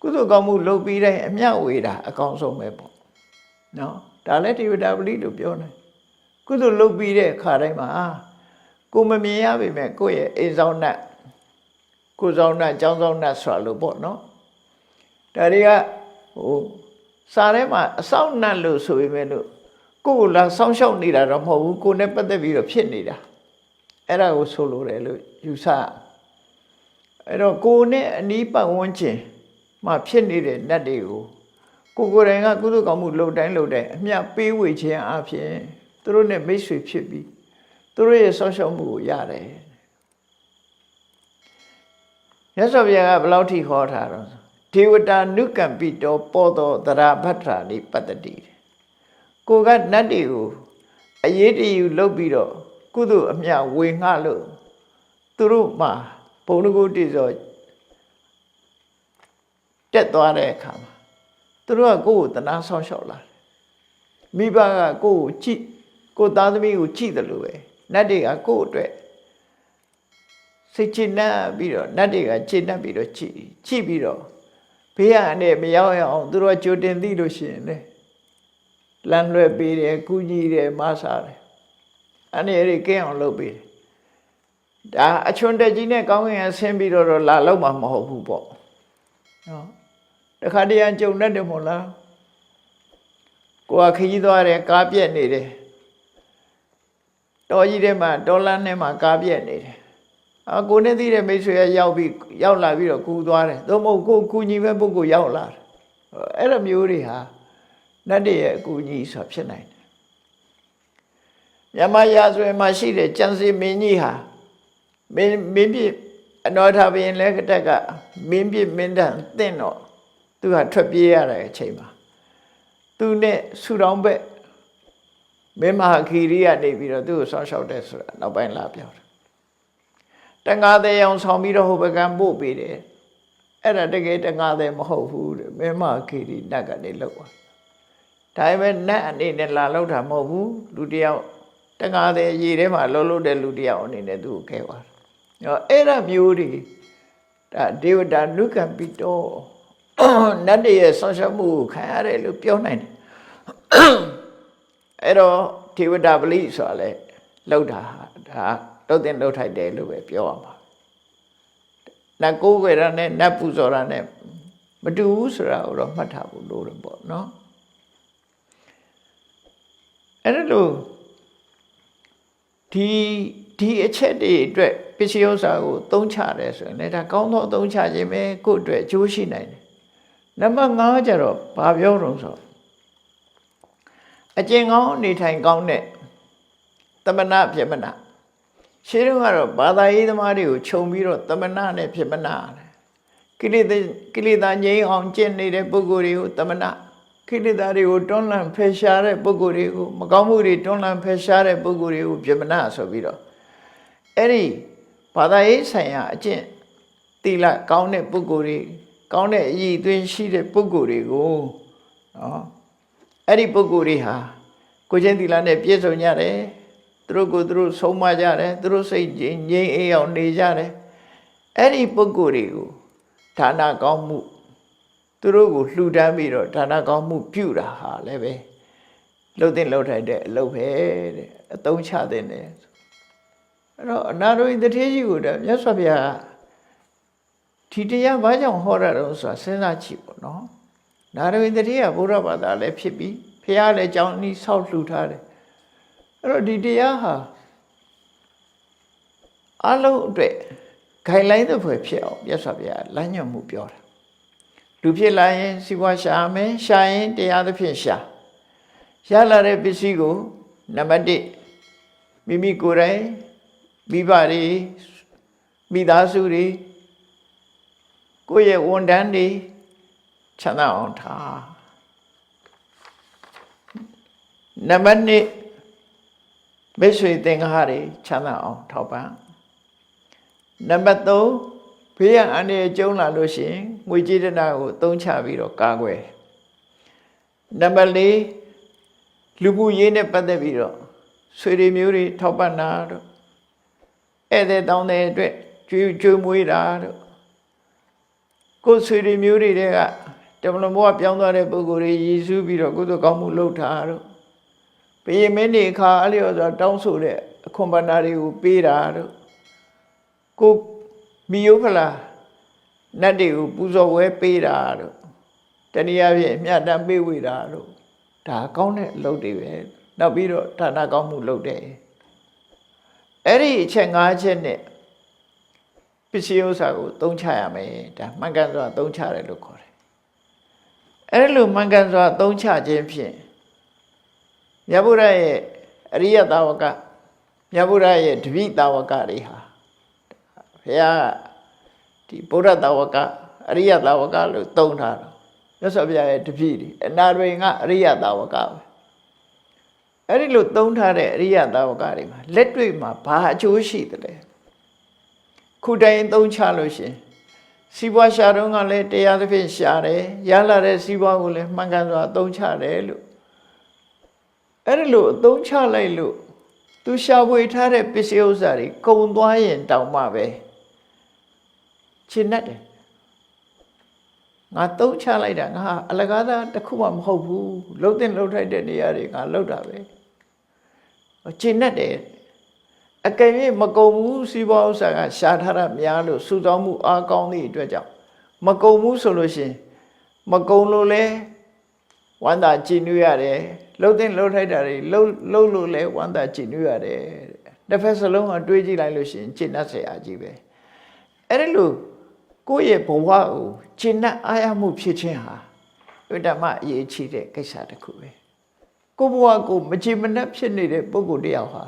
ကုသိုလ်ကောင်းမှုလုပ်ပြီးတိုင်းအမျှဝေတာအကောင်းဆုံးပဲပေါ့နော်ဒါလည်းဒေဝတာပလီလို့ပြောတယ်ကုသိုလ်လုပ်ပြီးတဲ့အခါတိုင်းမှာကိုမမြင်ရပေမဲ့ကိုယ့်ရဲ့အိမ်ဆောင်နတ်ကိုဆောင်နတ်ကျောင်းဆောင်နတ်ဆိုတာလို့ပေါ့နော်ဒါတွေကစာထဲမှာအဆောင်နတ်လို့ဆိုပေမဲ့လို့ကိုယ်လာဆောင်းလျှောက်နေတာတော့မဟုတ်ဘူးကိုနဲ့ပတ်သက်ပြီးတော့ဖြစ်နေတာအဲ့ဒါကိုဆိုလိုတယ်လို့ယူဆအဲ့တော့ကိုနဲ့အနီးပတ်ဝန်းကျင်မှာဖြစ်နေတဲ့နတ်တွေကိုကိုယ်တိုင်ကကုသိုလ်ကောင်းမှုလုပ်တိုင်းအမျှပေးဝေခြင်းအပြင်သူတို့နဲ့မိတ်ဆွေဖြစ်ပြီးသူတို့ရဲ့ဆောင်းလျှောက်မှုကိုရတယ်မြတ်စွာဘုရားကဘယ်လောက်ထိခေါ်ထားတော့ဒေဝတာနုကံပိတောပေါ်သောသရဗတ္ထာနိပတ္တိကိုကနတ်တွေကိုအရေးတယူလုပ်ပြီးတော့ကုသိုလ်အမျှဝေငှလို့သူတို့မှာဘုံတကုတိဆိုတက်သွားတဲ့အခါမှာသူတို့ကကိုယ့်ကိုတနာဆောင်လျှောက်လာတယ်မိဘကကိုယ့်ကိုကြည့်ကိုယ်သားသမီးကိုကြည့်တယ်လို့ပဲနတ်တွေကကိုယ့်အတွက်စိတ်ချနှံ့ပြီးတော့နတ်တွေကချနှံ့ပြီးတော့ကြည့်ပြီးတော့ဘေးကနေမရောက်ရအောင်သူတို့ကြိုတင်သိလို့ရှိရင်လေလမ်းလွှဲပေးတယ်ကုညီတယ်မဆာတယ်အနေရကင်းအောင်လုပ်ပေးတယ်ဒါအချွန်တက်ကြီးနဲ့ကောင်းကင်ကဆင်းပြီးတော့လာလောက်မှာမဟုတ်ဘူးပေါ့နော်တခါတည်းကြုံတတ်တယ်မို့လားကိုကခကြီးသွားတယ်ကားပြက်နေတယ်တော်ကြီးထဲမှာတော်လန်းထဲမှာကားပြက်နေတယ်ကိုနဲ့သိတဲ့မိတ်ဆွေကရောက်လာပြီးတော့ကူသွားတယ်သို့မဟုတ်ကိုကူညီမဲ့ပုဂ္ဂိုလ်ရောက်လာတယ်အဲ့လိုမျိုးတွေဟာနတ်တွေရဲ့အကူအညီဆိုဖြစ်နိုင်တယ်မြမရာဇဝင်မှာရှိတဲ့ကျန်စီမင်းကြီးဟာမင်းပြအနောထာဘုရင်လည်းတက်ကမင်းပြမင်းတန်တင့်တော့သူကထွက်ပြေးရတဲ့အချိန်မှာသူနဲ့ဆူတောင်းဘက်မင်းမဟာခီရိကနေပြီးတော့သူ့ကိုဆောင်းလျှောက်တယ်ဆိုတာနောက်ပိုင်းလာပြောတယ်တန်ငါသေးအောင်ဆောင်ပြီးတော့ဟိုဘကံပို့ပေးတယ်အဲ့ဒါတကယ်တန်ငါသေးမဟုတ်ဘူးတဲ့မင်းမဟာခီရိနတ်ကနေလောက်သွားဒါပေမဲ့နတ်အနေနဲ့လာလောက်တာမဟုတ်ဘူးလူတယောက်တန်ငါသေးရေထဲမှာလှုပ်တဲ့လူတယောက်အနေနဲ့သူ့ကိုခဲသွားတယ်အဲ့ဒါမျိုးတွေဒါဒေဝတာနုကံပိတောနတ်တွေရဲ့ဆောင်းရှောက်မှုကိုခံရတယ်လို့ပြောနိုင်တယ်အဲ့တော့ဒေဝတာပလိဆိုတာလေလောက်တာဒါတုတ်တင်လှုပ်ထိုက်တယ်လို့ပဲပြောရမှာနတ်ကိုးကွယ်တာနဲ့နတ်ပူဇော်တာနဲ့မတူဘူးဆိုတာကိုတော့မှတ်ထားဖို့လိုတယ်ပေါ့နော်အဲ့ဒါလို့ဒီအချက်တွေအတွက်ပစ္စည်းဥစ္စာကိုသုံးချတယ်ဆိုရင်လည်းဒါကောင်းသောသုံးချခြင်းပဲကိုယ့်အတွက်အကျိုးရှိနိုင်တယ်နံပါတ်5ကျတော့ဘာပြောတော့ဆိုအ အကျင့်ကောင်းနေထိုင်ကောင်းတဲ့သမဏပြမနာရှင်းတော့ကတော့ဘာသာရေးသမားတွေကိုခြုံပြီးတော့သမဏနဲ့ပြမနာကိလေသာငြိမ်းအောင်ကျင့်နေတဲ့ပုဂ္ဂိုလ်တွေကိုသမဏကိလေသာတွေကိုတွန်းလှန်ဖယ်ရှားတဲ့ပုဂ္ဂိုလ်တွေကိုမကောင်းမှုတွေတွန်းလှန်ဖယ်ရှားတဲ့ပုဂ္ဂိုလ်တွေကိုပြမနာဆိုပြီးတော့အဲ့ဒီဘာသာရေးဆိုင်ရာအကျင့်သီလကောင်းတဲ့ပုဂ္ဂိုလ်တွေကောင်းတဲ့အည်အသွေးရှိတဲ့ပုဂ္ဂိုလ်တွေကိုနော်အဲ့ဒီပုဂ္ဂိုလ်တွေဟာကိုယ်ချင်းသီလနဲ့ပြည့်စုံကြတယ်သူတို့ကိုယ်သူတို့ဆုံးမကြတယ်သူတို့စိတ်ငြိမ်းအေးအောင်နေကြတယ်အဲ့ဒီပုဂ္ဂိုလ်တွေကိုဌာနကောင်းမှုသူတို့ကိုလှူဒန်းပြီးတော့ဌာနကောင်းမှုပြုတာဟာလည်းပဲလှုပ်တဲ့လှုပ်ထိုက်တဲ့အလုပ်ပဲတဲ့အသုံးချတဲ့နေအဲ့တော့အနာရောဂီတထေးကြီးကိုမြတ်စွာဘုရားဒီတရားဘာကြောင့်ဟောရတော့ဆိုတာစဉ်းစားကြည့်ပေါ့နော်နာရောဂီတထေးကဘုရားဘာသာလည်းဖြစ်ပြီးဘုရားလည်းကြောင်းဤဆောက်လှူထားတယ်အဲ့တော့ဒီတရားဟာအလုံးအတွက်ခိုင်လိုက်တဲ့ဖွယ်ဖြစ်အောင်မြတ်စွာဘုရားလမ်းညွှန်မှုပြောတာလူဖြစ်လာရင်စီးပွားရှာမယ်ရှာရင်တရားသဖြင့်ရှာရလာတဲ့ပစ္စည်းကိုနံပါတ်1မိမိကိုယ်တိုင်မိဘတွေမိသားစုတွေကိုယ့်ရဲ့ဝန်ထမ်းတွေချမ်းသာအောင်ထားနံပါတ်2မိတ်ဆွေသင်္ဃာတွေချမ်းသာအောင်ထောက်ပံ့နံပါတ်3ဘေးရန်အန္တရာယ်ကျုံလာလို့ရှိရင်ငွေကြေးတနာကိုသုံးချပြီးတော့ကာကွယ်နံပါတ်4လူမှုရေးနဲ့ပတ်သက်ပြီးတော့ဆွေတွေမျိုးတွေထောက်ပံ့တာတို့ဧည့်သည်တောင်းတဲ့အတွက်ကျွေးမွေးတာတို့ကိုယ်ဆွေတွေမျိုးတွေကတမန်တော်ကပြောင်းသွားတဲ့ပုဂ္ဂိုလ်တွေရည်စူးပြီးတော့ကုသိုလ်ကောင်းမှုလုပ်တာတို့ဘုရင်မင်းတွေခါအဲ့လိုဆိုတောင်းဆိုတဲ့အခွန်ပဏ္ဏတွေကိုပေးတာတို့ကိုမိယုဖလားနတ်တွေကိုပူဇော်ဝဲပေးတာတို့တနည်းအားဖြင့်အမြတ်တမ်းပေးဝေတာတို့ဒါကောင်းတဲ့အလုပ်တွေပဲနောက်ပြီးတော့ဌာနကောင်းမှုလုပ်တယ်အဲ့ဒီအချက်၅ချက်နဲ့ပစ္စည်းဥစ္စာကိုသုံးချရမယ်ဒါမှန်ကန်စွာသုံးချတယ်လို့ခေါ်တယ်အဲ့လိုမှန်ကန်စွာသုံးချခြင်းဖြင့်မြတ်ဗုဒ္ဓရဲ့အရိယသာဝကမြတ်ဗုဒ္ဓရဲ့တပိသာဝကတွေဟာဘုရားဒီဗုဒ္ဓသာဝကအရိယသာဝကလို့သုံးထားတော့မြတ်စွာဘုရားရဲ့တပိတွေအနာတွင်ကအရိယသာဝကပဲအဲ့ဒီလိုသုံးထားတဲ့အရိယသာဝကတွေမှာလက်တွေ့မှာဘာအကျိုးရှိတယ်လဲခုတိုင်သုံးချလို့ရှင်စီးပွားရှာတော့ကလည်းတရားသဖြင့်ရှာတယ်ရလာတဲ့စီးပွားကိုလည်းမှန်ကန်စွာသုံးချတယ်လို့အဲ့ဒီလိုအသုံးချလိုက်လို့သူရှာဖွေထားတဲ့ပစ္စည်းဥစ္စာတွေကုန်သွားရင်တောင်မှပဲရှင်းတတ်တယ်ငါသုံးချလိုက်တာငါအလကားသားတစ်ခုမှမဟုတ်ဘူးလှုပ်တဲ့လှုပ်ထိုက်တဲ့နေရာတွေငါလှုပ်တာပဲရှင်းတတ်တယ်အကယ်၍မကုန်ဘူးစီးပွားဥစ္စာကရှာထားတာများလို့စုဆောင်းမှုအားကောင်းသည့်အတွက်ကြောင့်မကုန်ဘူးဆိုလို့ရှိရင်မကုန်လို့လဲဝမ်းသာကြည်နူးရတယ်လှုပ်တဲ့လှုပ်ထိုက်တာတွေလှုပ်လို့လဲဝမ်းသာကြည်နူးရတယ်တစ်ဖက်စလုံးကတွေးကြည့်လိုက်လို့ရှိရင်ရှင်းတတ်เสียအကြီးပဲအဲ့ဒီလိုကိုယ့်ရဲ့ဘဝကိုရှင်းတတ်အားရမှုဖြစ်ခြင်းဟာဥဒ္ဓမအရေးကြီးတဲ့ကိစ္စတစ်ခုပဲကိုယ့်ဘဝကိုမချေမနှက်ဖြစ်နေတဲ့ပုဂ္ဂိုလ်တယောက်ဟာ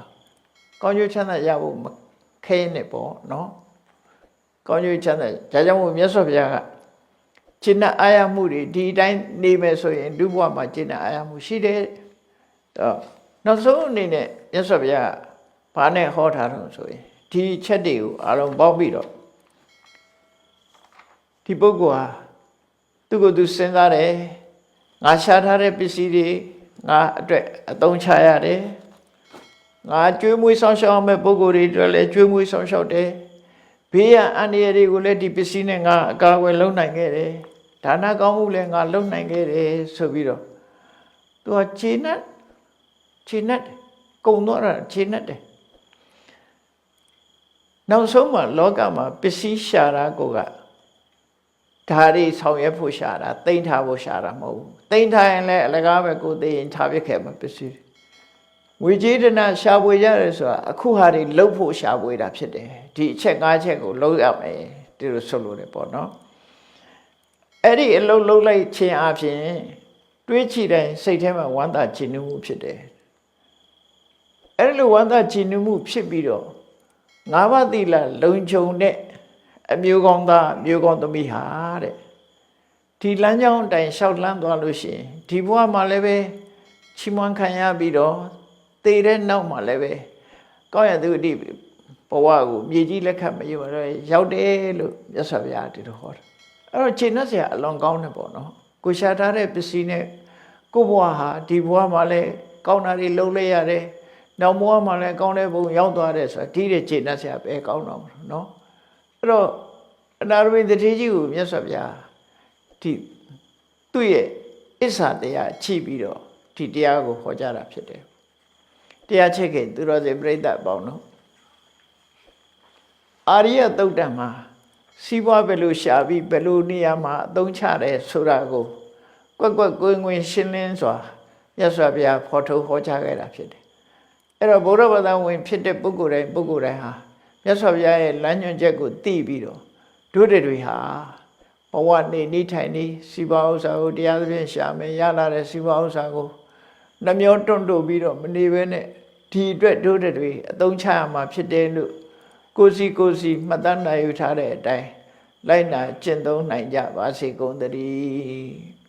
ကောင်းကျိုးချမ်းသာရဖို့ခဲနေပေါ့နော်ကောင်းကျိုးချမ်းသာဒါကြောင့်မို့မြတ်စွာဘုရားကရှင်းတတ်အားရမှုတွေဒီအတိုင်းနေမယ်ဆိုရင်လူဘဝမှာရှင်းတတ်အားရမှုရှိတယ်တော့နောက်ဆုံးအနေနဲ့မြတ်စွာဘုရားဘာနဲ့ဟောထားတော့ဆိုရင်ဒီချက်တွေကိုအားလုံးပေါင်းပြီးတော့ဒီပုဂ္ဂိုလ်ဟာသူ့ကိုယ်သူစဉ်းစားတယ်ငါရှာထားတဲ့ပစ္စည်းတွေငါအတွက်အသုံးချရတယ်ငါကျွေးမွေးဆောင်ရှောက်မဲ့ပုဂ္ဂိုလ်တွေအတွက်လည်းကျွေးမွေးဆောင်ရှောက်တယ်ဘေးရန်အန္တရာယ်တွေကိုလည်းဒီပစ္စည်းနဲ့ငါအကာအကွယ်လုပ်နိုင်ခဲ့တယ်ဒါနကောင်းမှုလည်းငါလုပ်နိုင်ခဲ့တယ်ဆိုပြီးတော့သူကခြေနဲ့ကုံတော့တာခြေနဲ့တယ်နောက်ဆုံးမှာလောကမှာပစ္စည်းရှာတာကိုကဓာရီဆောင်ရွက်ဖို့ရှာတာတိမ့်ထားဖို့ရှာတာမဟုတ်ဘူးတိမ့်ထားရင်လည်းအလကားပဲကိုသိရင်ထားပြခဲ့မှာပစ္စည်းဝိကျေဒနာရှာဖွေရတယ်ဆိုတာအခုဟာတွေလှုပ်ဖို့ရှာဖွေတာဖြစ်တယ်ဒီအချက်၅ချက်ကိုလှုပ်ရမယ်ဒီလိုဆိုလို့တယ်ပေါ့နော်အဲ့ဒီအလှုပ်လိုက်ခြင်းအပြင် တွေးကြည့်တိုင်းစိတ်ထဲမှာဝမ်းသာကြည်နူးမှုဖြစ်တယ်အဲ့လိုဝမ်းသာကြည်နူးမှုဖြစ်ပြီးတော့ငါးပါးသီလလုံခြုံတဲ့အမျိုးကောင်းသားအမျိုးကောင်းသမီးဟာတဲ့ဒီလမ်းကြောင်းအတိုင်းလျှောက်လန်းသွားလို့ရှိရင်ဒီဘဝမှာလည်းပဲချီးမွမ်းခံရပြီးတော့သေတဲ့နောက်မှာလည်းပဲကောင်းရသူအတိဘဝကိုမြေကြီးလက်ခတ်မရတော့ရောက်တယ်လို့မြတ်စွာဘုရားဒီလိုဟောတယ်အဲ့တော့ခြေနှက်စရာအလွန်ကောင်းတယ်ပေါ့နော်ကိုရှာထားတဲ့ပစ္စည်းနဲ့ကိုဘဝဟာဒီဘဝမှာလည်းကောင်းတာတွေလုပ်လိုက်ရတယ်နောက်ဘဝမှာလည်းကောင်းတဲ့ဘုံရောက်သွားတယ်ဆိုတာဒီတဲ့ခြေနှက်စရာပဲကောင်းတော့မှာနော်အဲ့တော့အနာရဝိတ္တိကြီးကိုမြတ်စွာဘုရားဒီသူ့ရဲ့အစ္ဆာတရားချိပြီးတော့ဒီတရားကိုဟောကြားတာဖြစ်တယ်တရားချက်ခင်သူတော်စင်ပြိဿပေါင်းတို့အာရိယသုတ်တံမှာစီးပွားဘယ်လိုရှာပြီးဘယ်လိုနေရာမှာအသုံးချတယ်ဆိုတာကိုကွက်ကွက်ကွင်းကွင်းရှင်းလင်းစွာမြတ်စွာဘုရားဖော်ထုတ်ဟောကြားခဲ့တာဖြစ်တယ်အဲ့တော့ဘုရားဘာသာဝင်ဖြစ်တဲ့ပုဂ္ဂိုလ်တိုင်းဟာမြတ်စွာဘုရားရဲ့လမ်းညွှန်ချက်ကိုသိပြီးတော့ဒုတွေဟာဘဝနေထိုင်နေစီးပွားဥစ္စာကိုတရားသဖြင့်ရှာမယ်ရလာတဲ့စီးပွားဥစ္စာကိုနှမျောတွန့်တို့ပြီးတော့မနေဘဲနဲ့ဒီအတွက်ဒုတွေအသုံးချရမှာဖြစ်တယ်လို့ကိုစီမှတ်သားနိုင်ယူထားတဲ့အတိုင်းလိုက်နာကျင့်သုံးနိုင်ကြပါစေကုန်သတည်း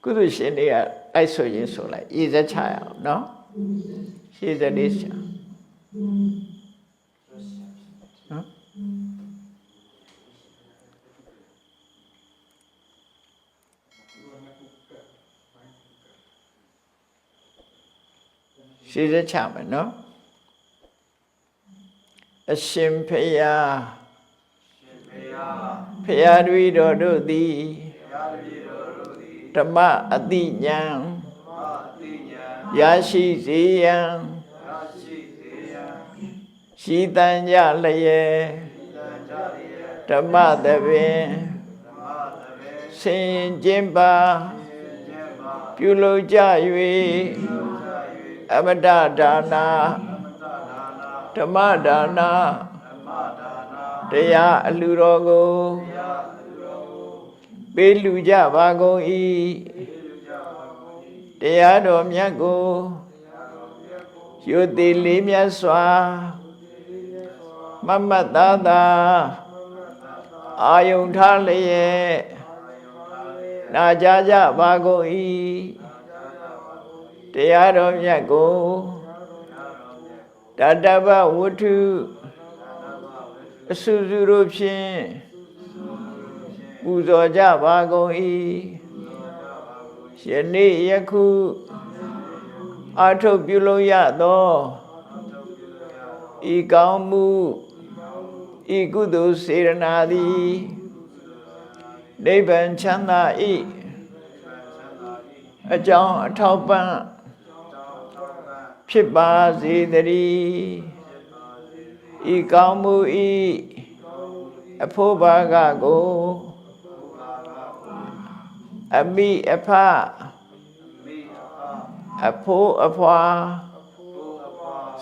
ကုသိုလ်ရှင်တွေကတိုက်ဆိုရင်ဆိုလိုက်ရည်စက်ချရအောင်နော်ရှေ့စက်လေးချနော်ရှေ့စက်ချမယ်နော်အရှင်ဖယားဖယားတွေတော်တို့သည်ဓမ္မအတိညာရရှိစေရန်ရှိတန်ကြလျက်ဓမ္မသဘင်ဆင်ကျင်ပါပြုလုပ်ကြ၍အမတဒါနာဓမ္မဒါနာတရားအလှတော်ကိုပေးလူကြပါကုန်၏တရားတော်မြတ်ကိုရွတ်သိလေးမြတ်စွာမမတ်သားသာအာယုန်ထားလျက်နာကြားကြပါကုန်၏တရားတော်မြတ်ကိုတတဗ္ဗဝတ္ထုအစုစုတို့ဖြင့်ပူဇော်ကြပါကုန်၏ယနေ့ယခုအာထုတ်ပြုလို့ရသောဤကောင်းမှုဤကုသိုလ်စေရနာသည်နိဗ္ဗာန်ချမ်းသာ၏အကြောင်းအထောက်ပံ့ဖြစ်ပါစေတည်းဤကောင်းမှုဤအဖို့ဘာကကိုအမိအဖအဖိုးအဖွာ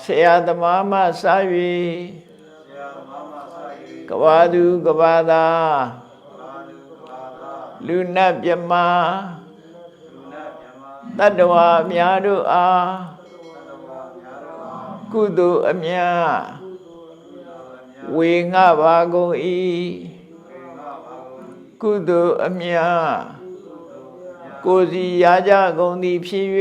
ဆရာသမားမှစ၍ကဘာသူကဘာသာလူနတ်မြမတတ္တဝါများတို့အားကုသိုလ်အမြတ်ဝေငှပါကုန်၏ကုသိုလ်အမြတ်ကိုယ်စီရကြကုန်သည်ဖြစ်၍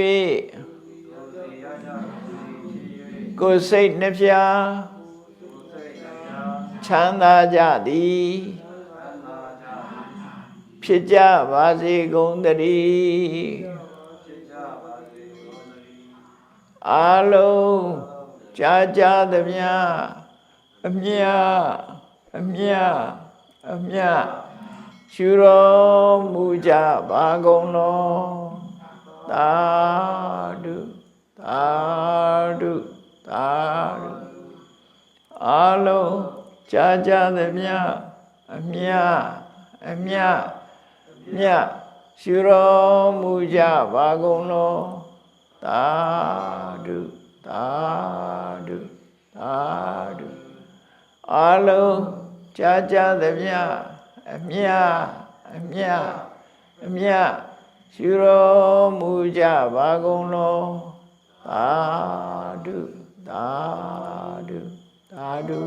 ကိုယ်စိတ်နှဖျားချမ်းသာကြသည်ဖြစ်ကြပါစေကုန်သတည်းအာလုံးကြားကြသမျှအမြတ်ရှုတော်မူကြပါကုန်လောသာဓုသာဓုသာဓုအာလုံးကြားကြသမျှအမြတ် မြတ်ရှုတော်မူကြပါကုန်လောသာဓုသာဓုသာဓုအလုံးကြာကြာသမျှအမြတ်အမြတ်အမြတ်ရှုတော်မူကြပါကုန်လောသာဓုသာဓုသာဓု